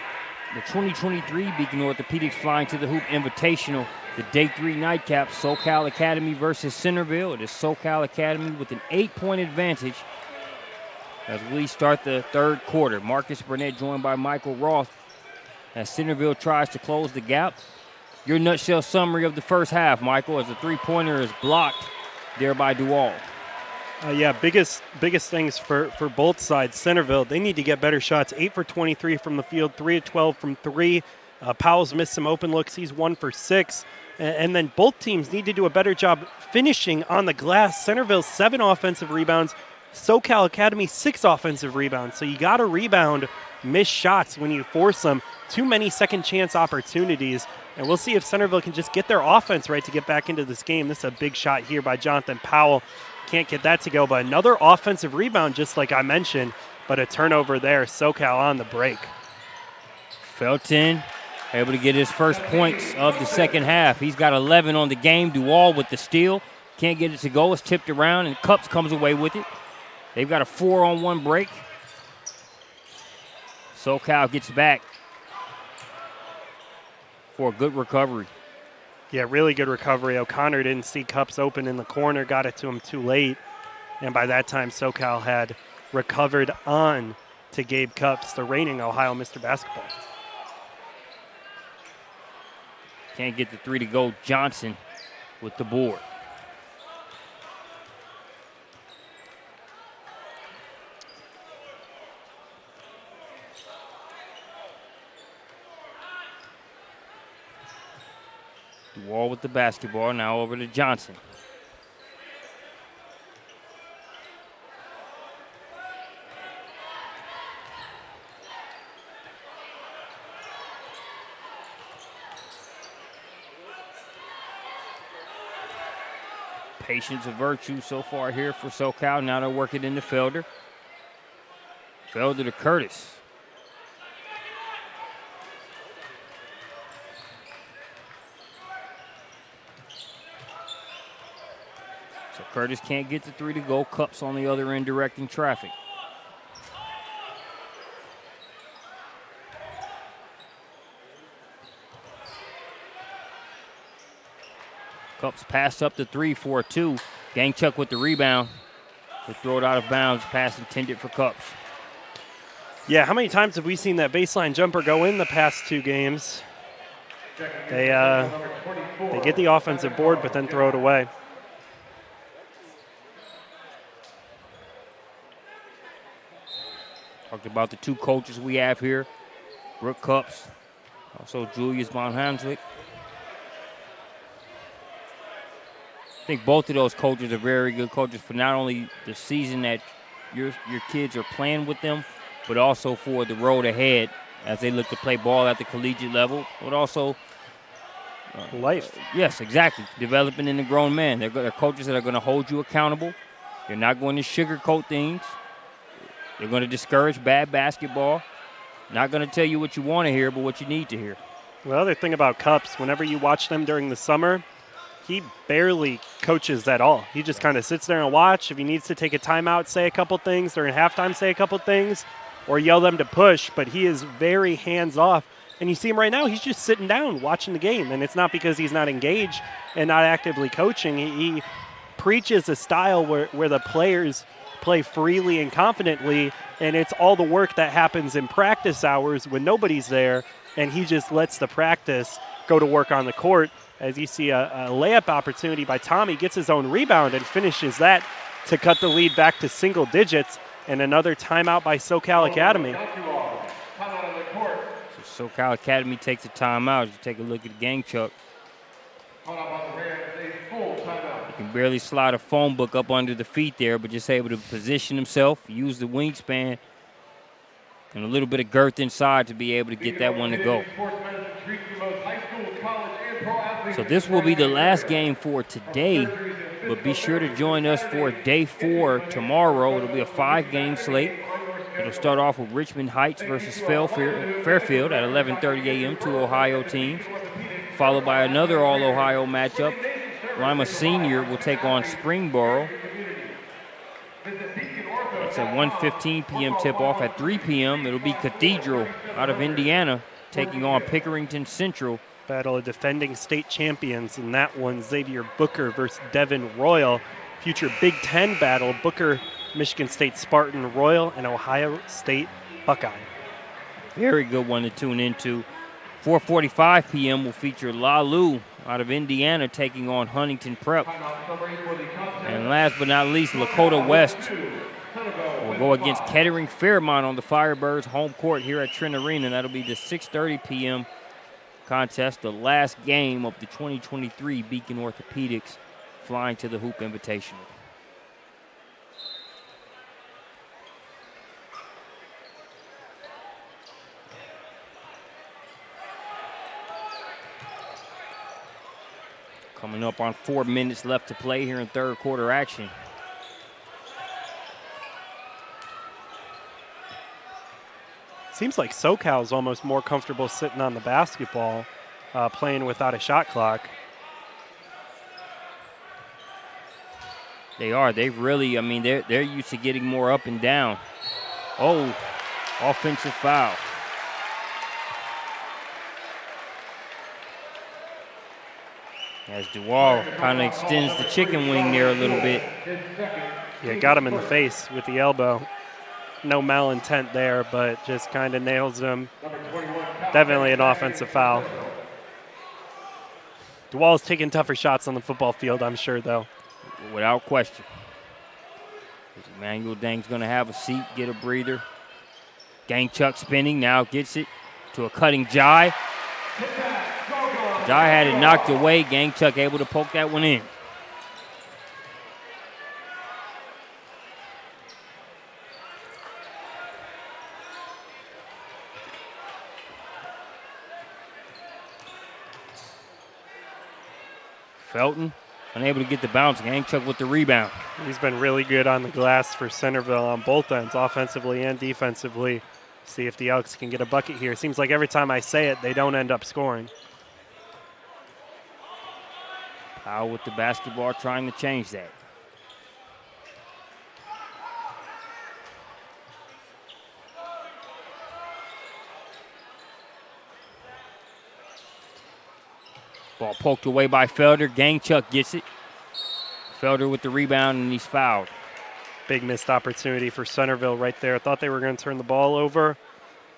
the 2023 Beacon Orthopedics Flying to the Hoop Invitational, the Day 3 nightcap, Socal Academy versus Centerville. It is Socal Academy with an 8-point advantage as we start the third quarter. Marcus Burnett joined by Michael Roth as Centerville tries to close the gap. Your nutshell summary of the first half, Michael, as the three-pointer is blocked there by Duval. Biggest things for both sides. Centerville, they need to get better shots. 8 for 23 from the field, 3 of 12 from 3. Powell's missed some open looks. He's 1 for 6. And then both teams need to do a better job finishing on the glass. Centerville, 7 offensive rebounds. Socal Academy, 6 offensive rebounds. So you got to rebound missed shots when you force them. Too many second chance opportunities. And we'll see if Centerville can just get their offense right to get back into this game. This is a big shot here by Jonathan Powell. Can't get that to go, but another offensive rebound, just like I mentioned, but a turnover there. Socal on the break. Felton able to get his first points of the second half. He's got 11 on the game. Duval with the steal. Can't get it to go. It's tipped around, and Cups comes away with it. They've got a 4-on-1 break. Socal gets back for a good recovery. Yeah, really good recovery. O'Connor didn't see Cups open in the corner, got it to him too late. And by that time, Socal had recovered on to Gabe Cups, the reigning Ohio Mr. Basketball. Can't get the three to go. Johnson with the board. Wall with the basketball, now over to Johnson. Patience a virtue so far here for Socal. Now they're working in the Felder. Felder to Curtis. Curtis can't get the three to go. Cups on the other end directing traffic. Cups passed up the 3 for a 2. Gangchuck with the rebound. They throw it out of bounds. Pass intended for Cups. Yeah, how many times have we seen that baseline jumper go in the past 2 games? They get the offensive board, but then throw it away. Talked about the 2 coaches we have here. Brooke Cups, also Julius Von Hanslick. I think both of those coaches are very good coaches for not only the season that your kids are playing with them, but also for the road ahead as they look to play ball at the collegiate level, but also life. Yes, exactly. Developing in the grown man. They're coaches that are going to hold you accountable. They're not going to sugarcoat things. They're going to discourage bad basketball. Not going to tell you what you want to hear, but what you need to hear. Well, the other thing about Cups, whenever you watch them during the summer, he barely coaches at all. He just kind of sits there and watch. If he needs to take a timeout, say a couple things, during halftime say a couple things, or yell them to push, but he is very hands-off. And you see him right now, he's just sitting down watching the game, and it's not because he's not engaged and not actively coaching. He preaches a style where the players play freely and confidently, and it's all the work that happens in practice hours when nobody's there, and he just lets the practice go to work on the court. As you see a layup opportunity by Tommy, gets his own rebound and finishes that to cut the lead back to single digits, and another timeout by Socal Academy. So Socal Academy takes a timeout. You take a look at Gangchuck. He can barely slide a phone book up under the feet there, but just able to position himself, use the wingspan, and a little bit of girth inside to be able to get that one to go. So this will be the last game for today, but be sure to join us for day 4 tomorrow. It'll be a 5-game slate. It'll start off with Richmond Heights versus Fairfield at 11:30 a.m., 2 Ohio teams, followed by another all-Ohio matchup. Lima Senior will take on Springboro. That's a 1:15 p.m. tip-off. At 3 p.m., it'll be Cathedral out of Indiana taking on Pickerington Central. Battle of defending state champions in that one. Xavier Booker versus Devin Royal. Future Big Ten battle. Booker, Michigan State Spartan, Royal, and Ohio State Buckeye. Very good one to tune into. 4:45 p.m. will feature Lalu out of Indiana taking on Huntington Prep. And last but not least, Lakota West will go against Kettering Fairmont on the Firebirds home court here at Trent Arena. That'll be the 6:30 p.m. contest, the last game of the 2023 Beacon Orthopedics Flying to the Hoop Invitational. Coming up on 4 minutes left to play here in third quarter action. Seems like Socal is almost more comfortable sitting on the basketball, playing without a shot clock. They are. They really, I mean, they're used to getting more up and down. Oh, offensive foul. As Duval kind of extends the chicken wing there a little bit. Yeah, got him in the face with the elbow. No malintent there, but just kind of nails him. Definitely an offensive foul. Duval's taking tougher shots on the football field, I'm sure, though. Without question. Emmanuel Dang's going to have a seat, get a breather. Gang Chuck spinning, now gets it to a cutting Jai. Jai had it knocked away. Gang Chuck able to poke that one in. Felton unable to get the bounce. Gang Chuck with the rebound. He's been really good on the glass for Centerville on both ends, offensively and defensively. See if the Elks can get a bucket here. Seems like every time I say it, they don't end up scoring. Powell with the basketball trying to change that. Ball poked away by Felder. Gang Chuck gets it. Felder with the rebound, and he's fouled. Big missed opportunity for Centerville right there. Thought they were going to turn the ball over.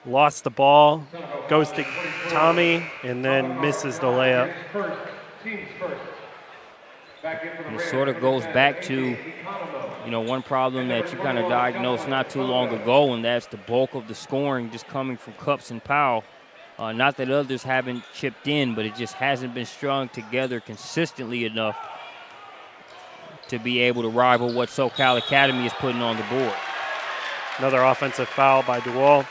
Lost the ball. Goes to Tommy, and then misses the layup. And it sort of goes back to, one problem that you kind of diagnosed not too long ago, and that's the bulk of the scoring just coming from Cups and Powell. Not that others haven't chipped in, but it just hasn't been strung together consistently enough to be able to rival what Socal Academy is putting on the board. Another offensive foul by Duval.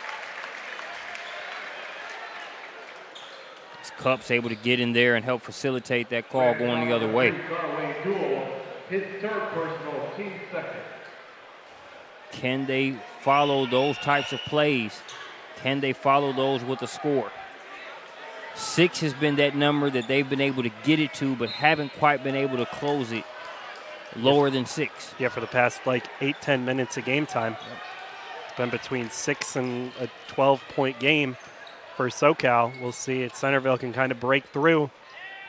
Cups able to get in there and help facilitate that call going the other way. His third personal, team second. Can they follow those types of plays? Can they follow those with a score? 6 has been that number that they've been able to get it to, but haven't quite been able to close it lower than 6. Yeah, for the past 8-10 minutes of game time. It's been between 6 and a 12-point game for Socal. We'll see if Centerville can kind of break through,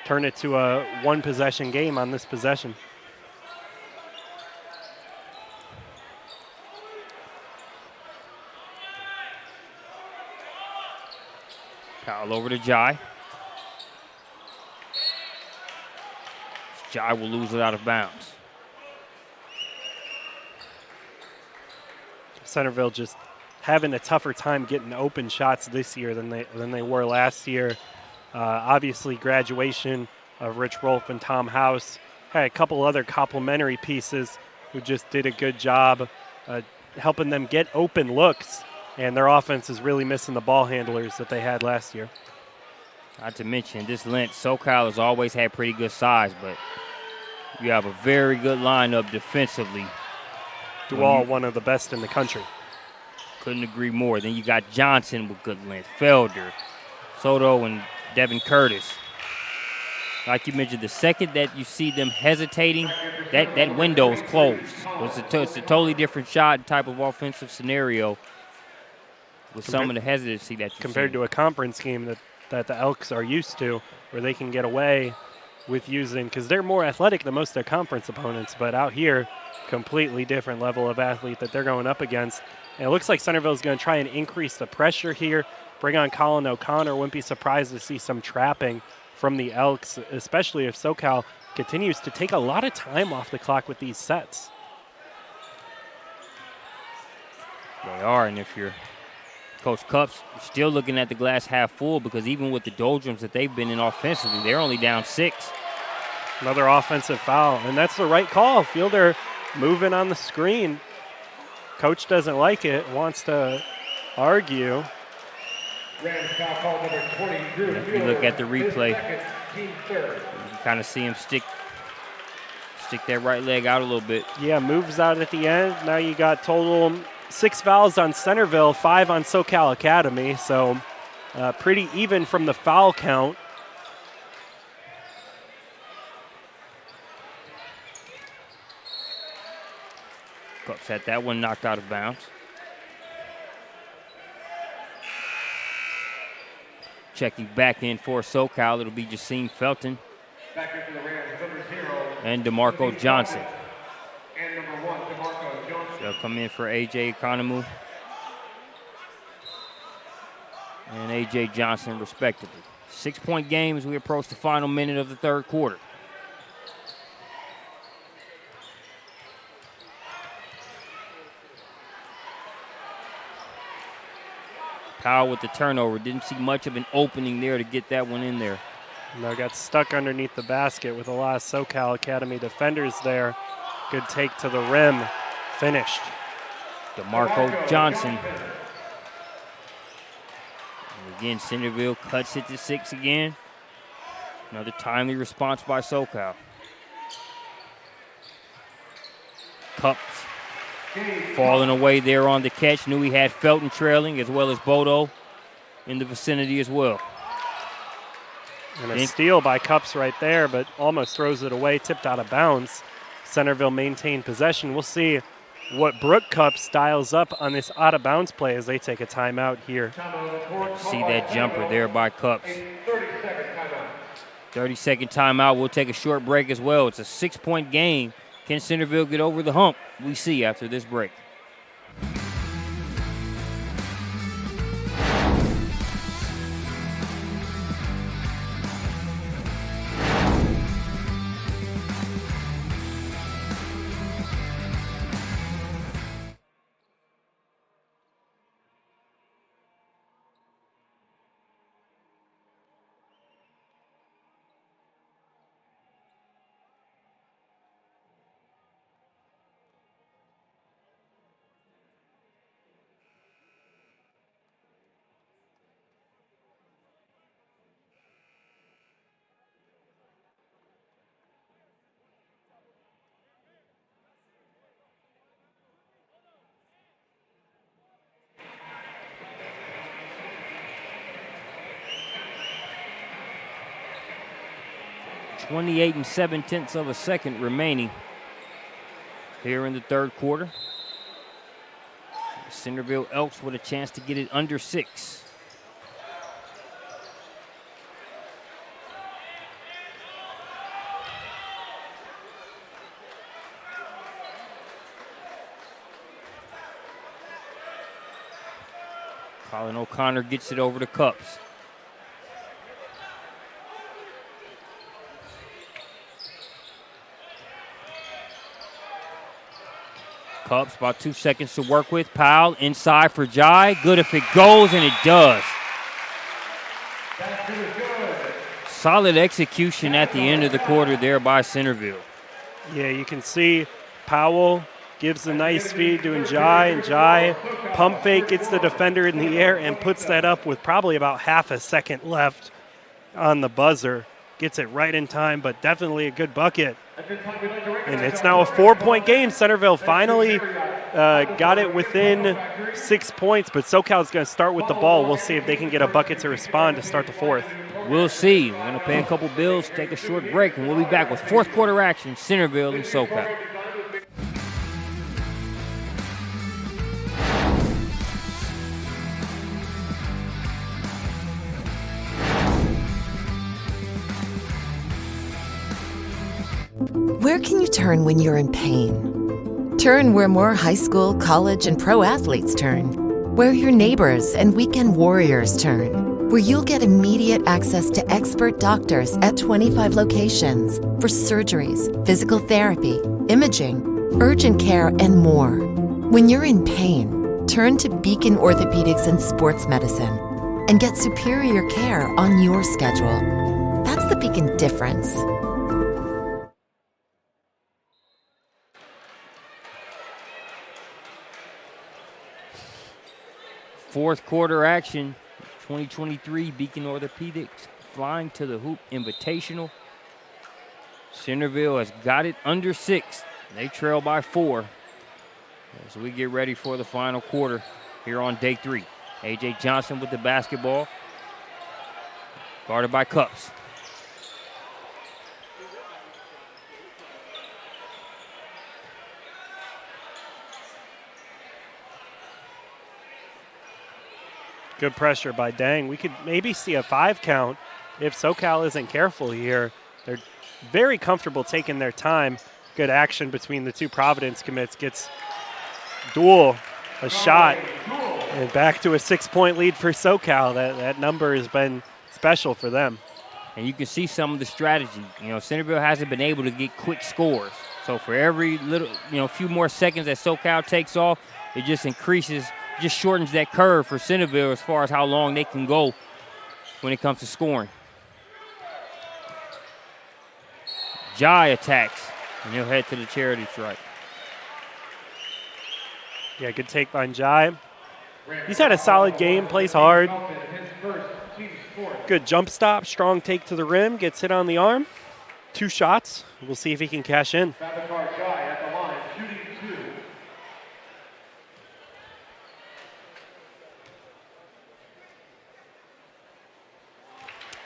turn it to a one-possession game on this possession. Powell over to Jai. Jai will lose it out of bounds. Centerville just having a tougher time getting open shots this year than they were last year. Obviously, graduation of Rich Rolfe and Tom House. Had a couple other complimentary pieces who just did a good job helping them get open looks, and their offense is really missing the ball handlers that they had last year. Not to mention, this length, Socal has always had pretty good size, but you have a very good lineup defensively. Duval, one of the best in the country. Couldn't agree more. Then you got Johnson with good length, Felder, Soto, and Devin Curtis. Like you mentioned, the second that you see them hesitating, that window is closed. It's a totally different shot and type of offensive scenario with some of the hesitancy that you compared to a conference game that the Elks are used to, where they can get away with using, because they're more athletic than most of their conference opponents, but out here, completely different level of athlete that they're going up against. And it looks like Centerville is going to try and increase the pressure here, bring on Colin O'Connor. Wouldn't be surprised to see some trapping from the Elks, especially if Socal continues to take a lot of time off the clock with these sets. They are, and if you're Coach Cups, still looking at the glass half full, because even with the doldrums that they've been in offensively, they're only down 6. Another offensive foul, and that's the right call. Fielder moving on the screen. Coach doesn't like it, wants to argue. And if you look at the replay, you kind of see him stick that right leg out a little bit. Yeah, moves out at the end. Now you got total 6 fouls on Centerville, 5 on Socal Academy, so pretty even from the foul count. Cups had that one knocked out of bounds. Checking back in for Socal, it'll be Jaseen Felton and DeMarco Johnson. They'll come in for A.J. Economou and A.J. Johnson, respectively. 6-point game as we approach the final minute of the third quarter. Powell with the turnover. Didn't see much of an opening there to get that one in there. No, got stuck underneath the basket with a lot of Socal Academy defenders there. Good take to the rim. Finished. DeMarco Johnson. And again, Centerville cuts it to 6 again. Another timely response by Socal. Cups falling away there on the catch. Knew he had Felton trailing, as well as Bodo in the vicinity as well. And a steal by Cups right there, but almost throws it away, tipped out of bounds. Centerville maintained possession. We'll see what Brooke Cups dials up on this out of bounds play as they take a timeout here. See that jumper there by Cups. 30-second timeout. We'll take a short break as well. It's a 6-point game. Can Centerville get over the hump? We see after this break. .28 7/10 of a second remaining here in the third quarter. Centerville Elks with a chance to get it under 6. Colin O'Connor gets it over to Cups. Cups, about 2 seconds to work with. Powell inside for Jai. Good if it goes, and it does. Solid execution at the end of the quarter there by Centerville. Yeah, you can see Powell gives a nice feed to Jai, and Jai pump fake, gets the defender in the air and puts that up with probably about half a second left on the buzzer. Gets it right in time, but definitely a good bucket. And it's now a 4-point game. Centerville finally got it within 6 points, but SoCal's going to start with the ball. We'll see if they can get a bucket to respond to start the fourth. We'll see. We're going to pay a couple bills, take a short break, and we'll be back with fourth quarter action, Centerville and Socal. Where can you turn when you're in pain? Turn where more high school, college, and pro athletes turn. Where your neighbors and weekend warriors turn. Where you'll get immediate access to expert doctors at 25 locations for surgeries, physical therapy, imaging, urgent care, and more. When you're in pain, turn to Beacon Orthopedics and Sports Medicine and get superior care on your schedule. That's the Beacon difference. Fourth quarter action, 2023 Beacon Orthopedics Flying to the Hoop Invitational. Centerville has got it under 6. They trail by 4 as we get ready for the final quarter here on day 3. A.J. Johnson with the basketball, guarded by Cups. Good pressure by Dang. We could maybe see a 5 count if Socal isn't careful here. They're very comfortable taking their time. Good action between the two Providence commits. Gets Duel a shot and back to a 6-point lead for Socal. That number has been special for them. And you can see some of the strategy. You know, Centerville hasn't been able to get quick scores. So for every little, few more seconds that Socal takes off, it just increases, just shortens that curve for Centerville as far as how long they can go when it comes to scoring. Jai attacks, and he'll head to the charity stripe. Yeah, good take by Jai. He's had a solid game, plays hard. Good jump stop, strong take to the rim, gets hit on the arm. 2 shots. We'll see if he can cash in.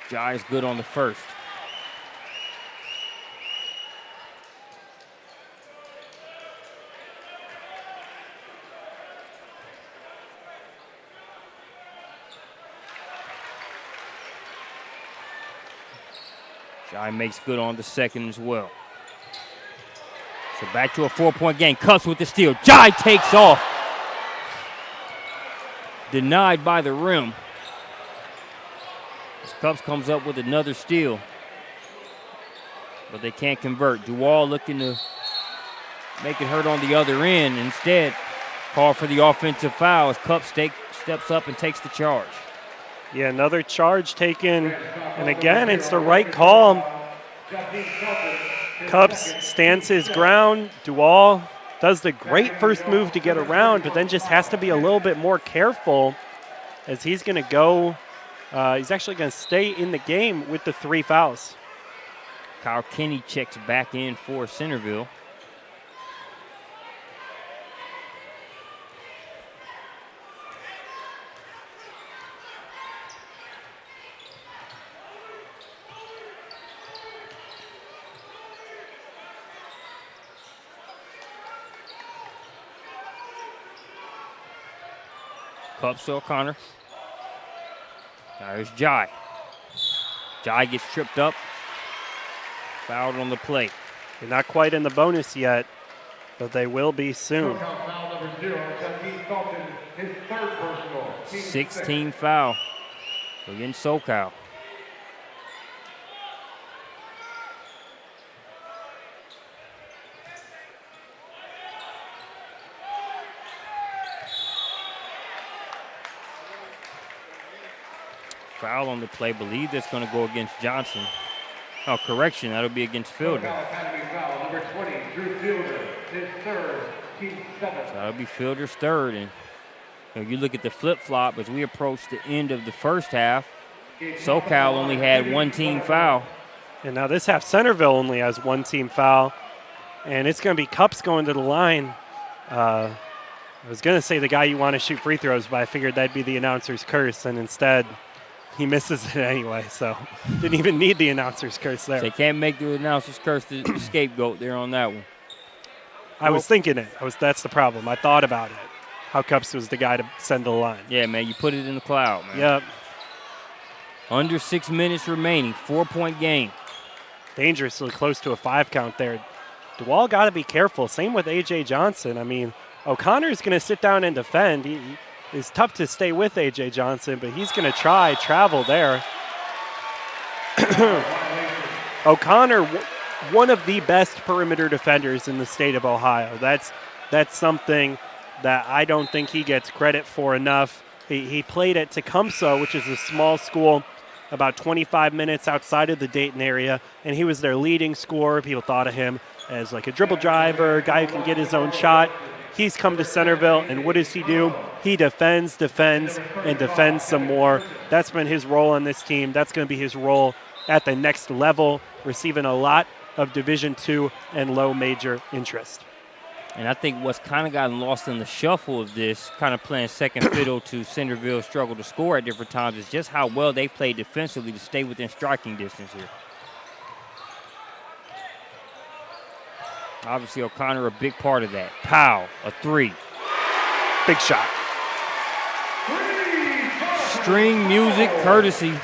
Jai is good on the first. Jai makes good on the second as well. So back to a 4-point game. Cups with the steal. Jai takes off. Denied by the rim. Cups comes up with another steal, but they can't convert. Duval looking to make it hurt on the other end. Instead, call for the offensive foul as Cups steps up and takes the charge. Yeah, another charge taken, and again, it's the right call. Cups stands his ground. Duval does the great first move to get around, but then just has to be a little bit more careful as he's going to go. He's actually going to stay in the game with the 3 fouls. Kyle Kinney checks back in for Centerville. Cups to O'Connor. There's Jai. Jai gets tripped up. Fouled on the play. They're not quite in the bonus yet, but they will be soon. 16 foul against Socal. Foul on the play. Believe that's going to go against Johnson. Oh, correction. That'll be against Fielder. So that'll be Fielder's third. And you look at the flip-flop as we approach the end of the first half. Socal only had 1 team foul. And now this half, Centerville only has 1 team foul. And it's going to be Cups going to the line. I was going to say the guy you want to shoot free throws, but I figured that'd be the announcer's curse. And instead, he misses it anyway, so didn't even need the announcer's curse there. They can't make the announcer's curse the scapegoat there on that one. I was thinking it. That's the problem. I thought about it. How Cups was the guy to send the line. Yeah, man, you put it in the cloud, man. Yep. Under 6 minutes remaining, 4-point game. Dangerously close to a 5 count there. DeWall got to be careful. Same with A.J. Johnson. I mean, O'Connor's going to sit down and defend. It's tough to stay with A.J. Johnson, but he's going to travel there. O'Connor, one of the best perimeter defenders in the state of Ohio. That's something that I don't think he gets credit for enough. He played at Tecumseh, which is a small school about 25 minutes outside of the Dayton area, and he was their leading scorer. People thought of him as like a dribble driver, a guy who can get his own shot. He's come to Centerville, and what does he do? He defends, and defends some more. That's been his role on this team. That's going to be his role at the next level, receiving a lot of Division II and low major interest. And I think what's kind of gotten lost in the shuffle of this, kind of playing second fiddle to Centerville's struggle to score at different times, is just how well they played defensively to stay within striking distance here. Obviously, O'Connor a big part of that. Powell, a 3. Big shot. String music courtesy of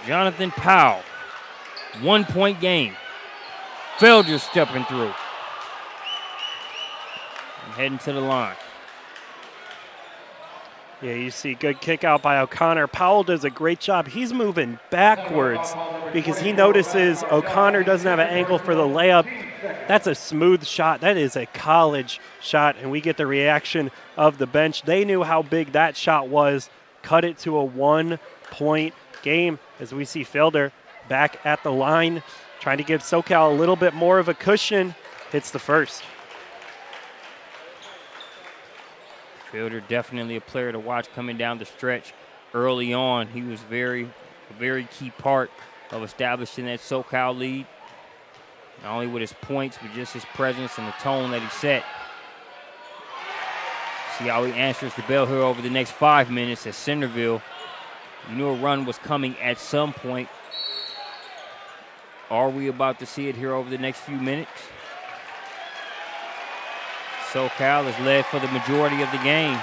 Jonathan Powell. 1-point game. Felder stepping through. And heading to the line. Yeah, you see good kick out by O'Connor. Powell does a great job. He's moving backwards because he notices O'Connor doesn't have an angle for the layup. That's a smooth shot. That is a college shot, and we get the reaction of the bench. They knew how big that shot was. Cut it to a 1-point game as we see Felder back at the line, trying to give Socal a little bit more of a cushion. Hits the first. Felder definitely a player to watch coming down the stretch early on. He was a very key part of establishing that Socal lead. Not only with his points, but just his presence and the tone that he set. See how he answers the bell here over the next 5 minutes at Centerville. You knew a run was coming at some point. Are we about to see it here over the next few minutes? Socal is led for the majority of the game.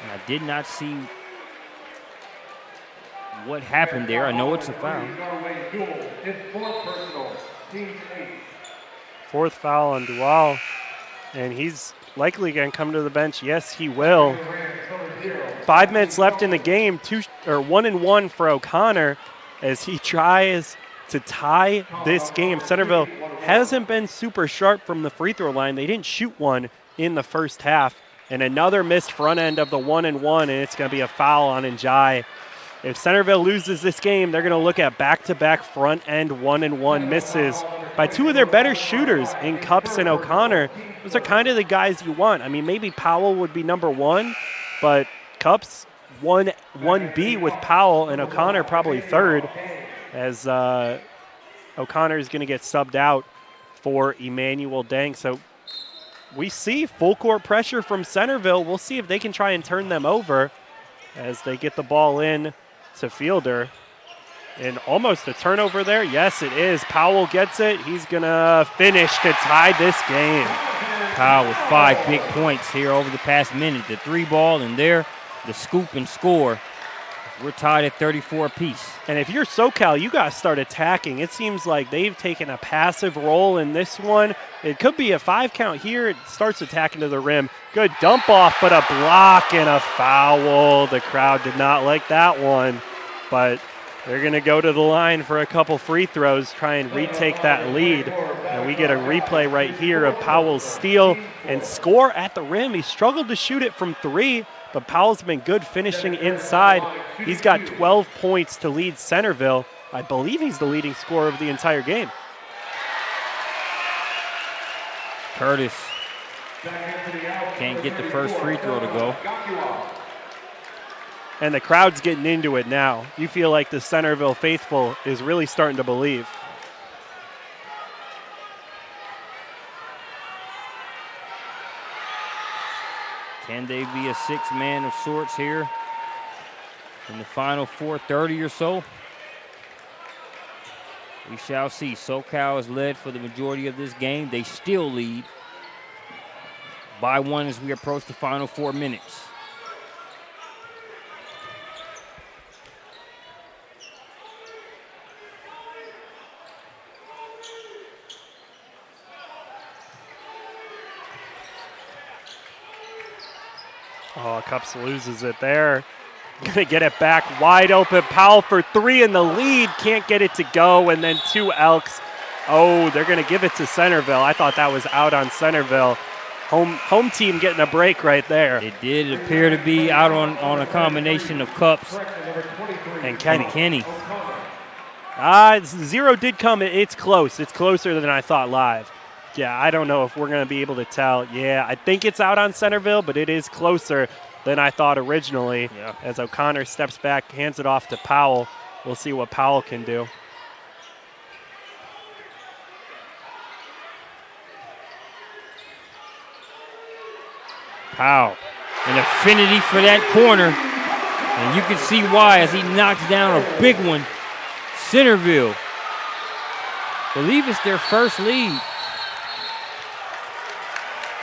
And I did not see what happened there. I know it's a foul. Fourth foul on Duval, and he's likely going to come to the bench. Yes, he will. 5 minutes left in the game. 1-1 for O'Connor as he tries to tie this game. Centerville hasn't been super sharp from the free throw line. They didn't shoot one in the first half. And another missed front end of the 1-1, and it's going to be a foul on Njai. If Centerville loses this game, they're going to look at back-to-back front end 1-1 misses by two of their better shooters in Cups and O'Connor. Those are kind of the guys you want. I mean, maybe Powell would be number 1, but Cups 1B with Powell and O'Connor probably third, as O'Connor is going to get subbed out for Emmanuel Dang. So we see full court pressure from Centerville. We'll see if they can try and turn them over as they get the ball in to Fielder. And almost a turnover there. Yes, it is. Powell gets it. He's going to finish to tie this game. Powell with 5 big points here over the past minute. The 3-ball and there, the scoop and score. We're tied at 34 apiece. And if you're Socal, you got to start attacking. It seems like they've taken a passive role in this one. It could be a 5 count here. It starts attacking to the rim. Good dump off, but a block and a foul. The crowd did not like that one, but they're going to go to the line for a couple free throws, try and retake that lead. And we get a replay right here of Powell's steal and score at the rim. He struggled to shoot it from 3, but Powell's been good finishing inside. He's got 12 points to lead Centerville. I believe he's the leading scorer of the entire game. Curtis can't get the first free throw to go. And the crowd's getting into it now. You feel like the Centerville faithful is really starting to believe. Can they be a sixth man of sorts here in the final 4:30 or so? We shall see. Socal has led for the majority of this game. They still lead by 1 as we approach the final 4 minutes. Oh, Cups loses it there. Gonna get it back wide open. Powell for 3 in the lead. Can't get it to go. And then 2 Elks. Oh, they're gonna give it to Centerville. I thought that was out on Centerville. Home team getting a break right there. It did appear to be out on a combination of Cups and Kenny. 0 did come. It's close. It's closer than I thought live. Yeah, I don't know if we're going to be able to tell. Yeah, I think it's out on Centerville, but it is closer than I thought originally. Yeah. As O'Connor steps back, hands it off to Powell. We'll see what Powell can do. Powell, an affinity for that corner. And you can see why as he knocks down a big one. Centerville, believe it's their first lead.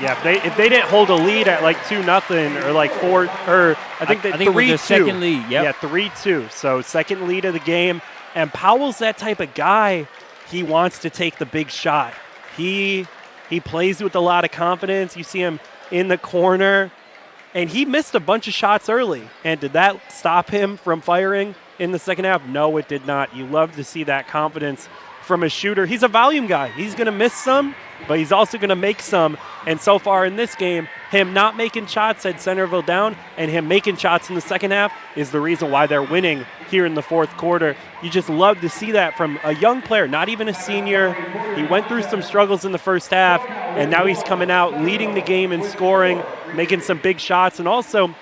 Yeah, if they didn't hold a lead at like 2-0 or like 4, or I think it was their second lead. Yep. Yeah, 3-2. So second lead of the game. And Powell's that type of guy. He wants to take the big shot. He plays with a lot of confidence. You see him in the corner, and he missed a bunch of shots early. And did that stop him from firing in the second half? No, it did not. You love to see that confidence from a shooter. He's a volume guy. He's going to miss some, but he's also going to make some. And so far in this game, him not making shots had Centerville down, and him making shots in the second half is the reason why they're winning here in the fourth quarter. You just love to see that from a young player, not even a senior. He went through some struggles in the first half, and now he's coming out, leading the game in scoring, making some big shots. And also,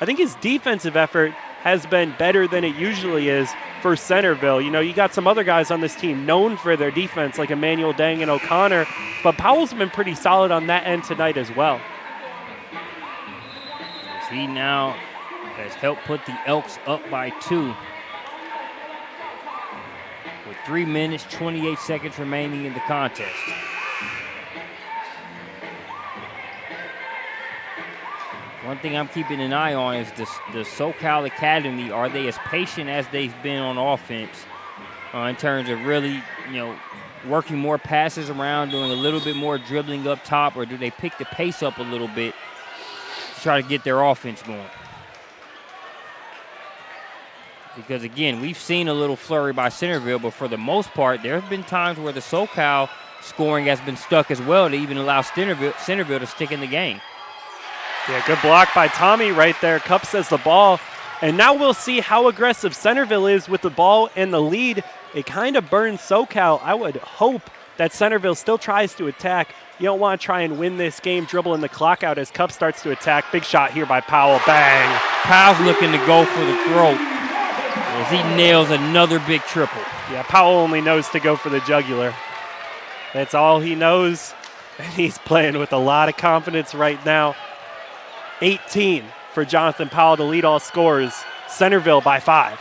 I think his defensive effort has been better than it usually is for Centerville. You know, you got some other guys on this team known for their defense, like Emmanuel Dang and O'Connor, but Powell's been pretty solid on that end tonight as well. As he now has helped put the Elks up by 2. With 3 minutes, 28 seconds remaining in the contest. One thing I'm keeping an eye on is the Socal Academy. Are they as patient as they've been on offense in terms of really, working more passes around, doing a little bit more dribbling up top, or do they pick the pace up a little bit to try to get their offense going? Because, again, we've seen a little flurry by Centerville, but for the most part, there have been times where the Socal scoring has been stuck as well to even allow Centerville to stick in the game. Yeah, good block by Tommy right there. Cups has the ball. And now we'll see how aggressive Centerville is with the ball and the lead. It kind of burns Socal. I would hope that Centerville still tries to attack. You don't want to try and win this game dribbling the clock out as Cups starts to attack. Big shot here by Powell. Bang. Powell's looking to go for the throat as he nails another big triple. Yeah, Powell only knows to go for the jugular. That's all he knows. And he's playing with a lot of confidence right now. 18 for Jonathan Powell to lead all scorers. Centerville by 5.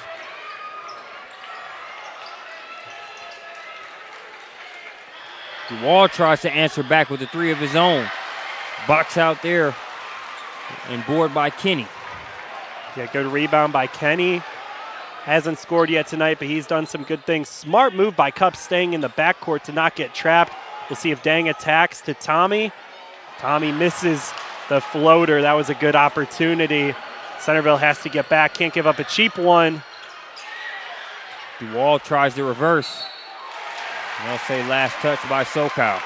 Wall tries to answer back with a 3 of his own. Box out there and board by Kenny. Yeah, good rebound by Kenny. Hasn't scored yet tonight, but he's done some good things. Smart move by Cups staying in the backcourt to not get trapped. We'll see if Dang attacks to Tommy. Tommy misses the floater. That was a good opportunity. Centerville has to get back. Can't give up a cheap one. Wall tries the reverse. And they'll say last touch by Socal.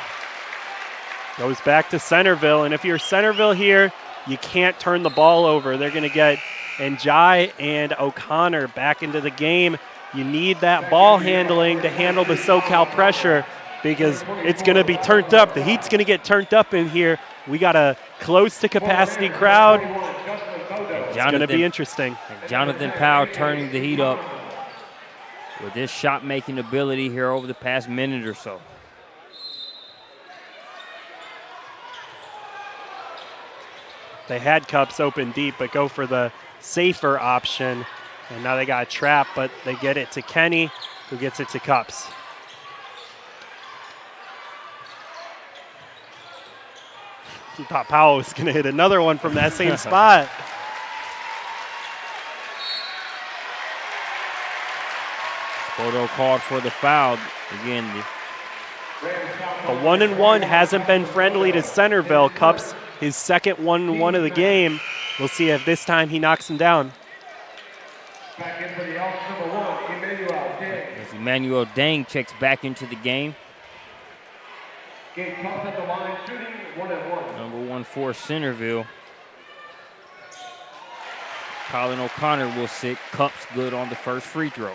Goes back to Centerville. And if you're Centerville here, you can't turn the ball over. They're going to get Njai and O'Connor back into the game. You need that ball handling to handle the Socal pressure because it's going to be turned up. The heat's going to get turned up in here. We got a close to capacity crowd. It's going to be interesting. Jonathan Powell turning the heat up with his shot-making ability here over the past minute or so. They had Cups open deep, but go for the safer option. And now they got a trap, but they get it to Kenny, who gets it to Cups. He thought Powell was going to hit another one from that same spot. Photo called for the foul. Again, the 1-1 hasn't been friendly to Centerville. Cups, his second 1-1 of the game. We'll see if this time he knocks him down. Back in for the Elks, number 1, Emmanuel Dang. as Emmanuel Dang checks back into the game. Gabe Cups at the line, shooting 1-1. Number 1 for Centerville. Colin O'Connor will sit. Cups good on the first free throw.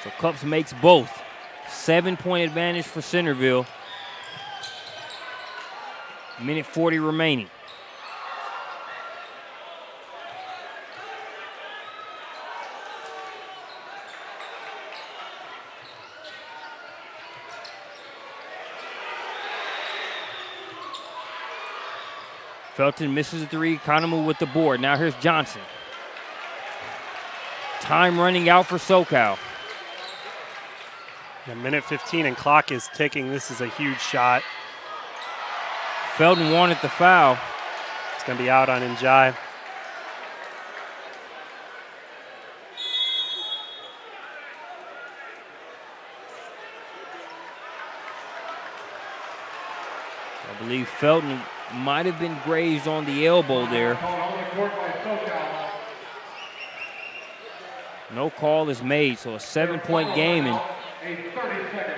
So Cups makes both. 7-point advantage for Centerville. Minute 40 remaining. Felton misses a three. Kahneman with the board. Now here's Johnson. Time running out for Socal. A minute 15 and clock is ticking. This is a huge shot. Felton wanted the foul. It's going to be out on Njai. I believe Felton might have been grazed on the elbow there. No call is made, so a 7-point game, and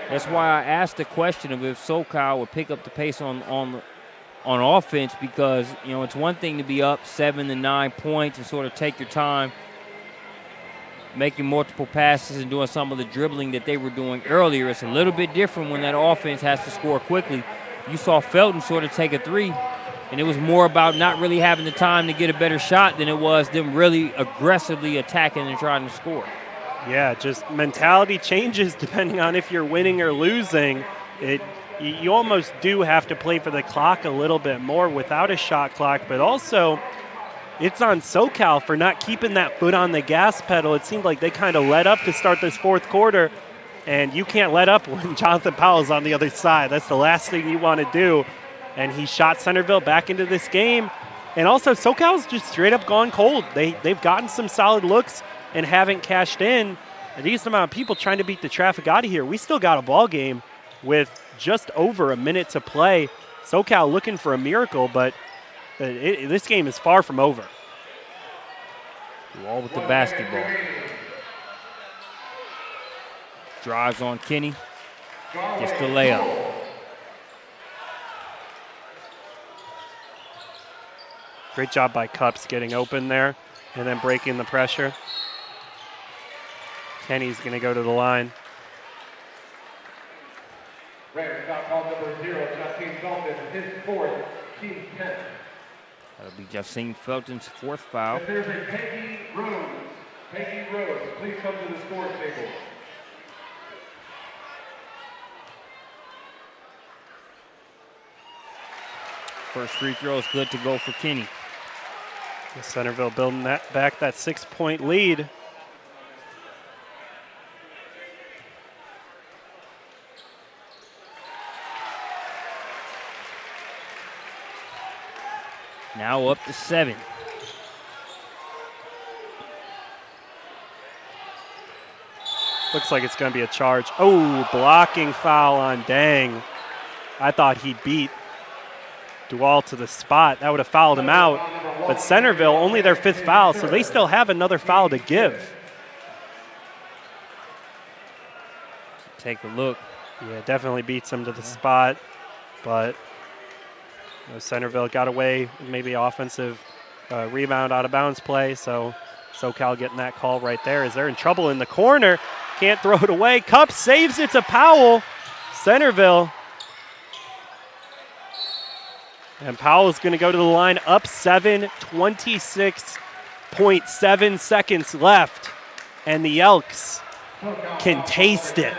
that's why I asked the question of if Socal would pick up the pace on offense, because it's one thing to be up 7 to 9 points and sort of take your time, making multiple passes and doing some of the dribbling that they were doing earlier. It's a little bit different when that offense has to score quickly. You saw Felton sort of take a three, and it was more about not really having the time to get a better shot than it was them really aggressively attacking and trying to score. Yeah, just mentality changes depending on if you're winning or losing. You almost do have to play for the clock a little bit more without a shot clock, but also it's on Socal for not keeping that foot on the gas pedal. It seemed like they kind of let up to start this fourth quarter, and you can't let up when Jonathan Powell's on the other side. That's the last thing you want to do. And he shot Centerville back into this game. And also, Socal's just straight up gone cold. They've gotten some solid looks and haven't cashed in. A decent amount of people trying to beat the traffic out of here. We still got a ball game with just over a minute to play. Socal looking for a miracle, but this game is far from over. Wall with the basketball. Drives on Kenny. Gets the layup. Great job by Cups getting open there and then breaking the pressure. Kenny's going to go to the line. Rams foul call number 0, Justine Felton, his 4th, team 10. That'll be Justine Felton's 4th foul. If there's a Peggy Rose, please come to the scores table. First free throw is good to go for Kenny. Centerville building that 6-point lead. Now up to 7. Looks like it's going to be a charge. Oh, blocking foul on Dang. I thought he beat Dual to the spot. That would have fouled him out. But Centerville, only their 5th foul, so they still have another foul to give. Take a look. Yeah, definitely beats him to the spot. But Centerville got away, maybe offensive rebound out of bounds play. So Socal getting that call right there as they're in trouble in the corner. Can't throw it away. Cup saves it to Powell. Centerville. And Powell's going to go to the line up 7, 26.7 seconds left. And the Elks can taste it.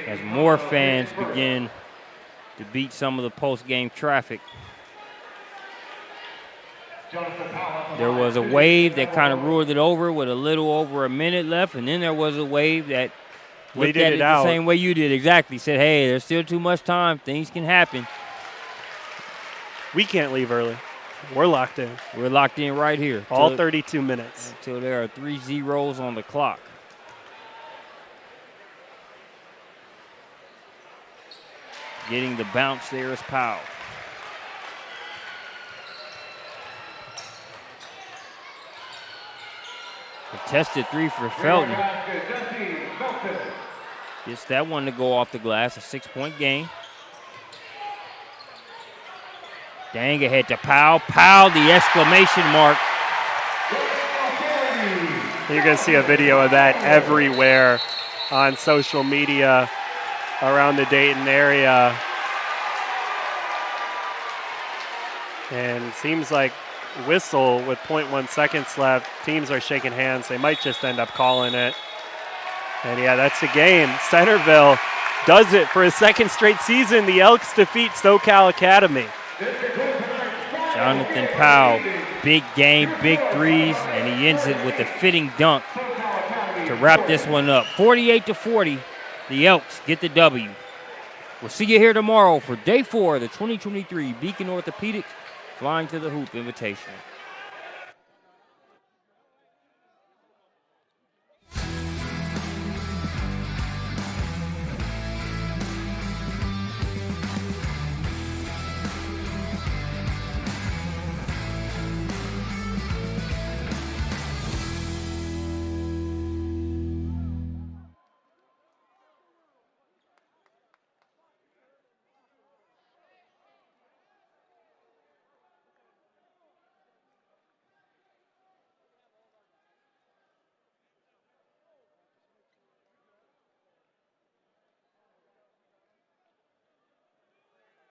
As more fans begin to beat some of the post-game traffic. There was a wave that kind of ruled it over with a little over a minute left, and then there was a wave that looked at it the same way you did. Exactly. Said, hey, there's still too much time. Things can happen. We can't leave early. We're locked in. We're locked in right here. All 32 minutes. Until there are 3 zeros on the clock. Getting the bounce there is Powell. Contested 3 for Felton. Gets that one to go off the glass, a 6-point game. Dang ahead to Powell. Powell, the exclamation mark. You're going to see a video of that everywhere on social media around the Dayton area. And it seems like whistle with 0.1 seconds left. Teams are shaking hands. They might just end up calling it. And yeah, that's the game. Centerville does it for a second straight season. The Elks defeat Socal Academy. Jonathan Powell, big game, big threes, and he ends it with a fitting dunk to wrap this one up. 48-40, the Elks get the W. We'll see you here tomorrow for day 4 of the 2023 Beacon Orthopedics Flying to the Hoop Invitational.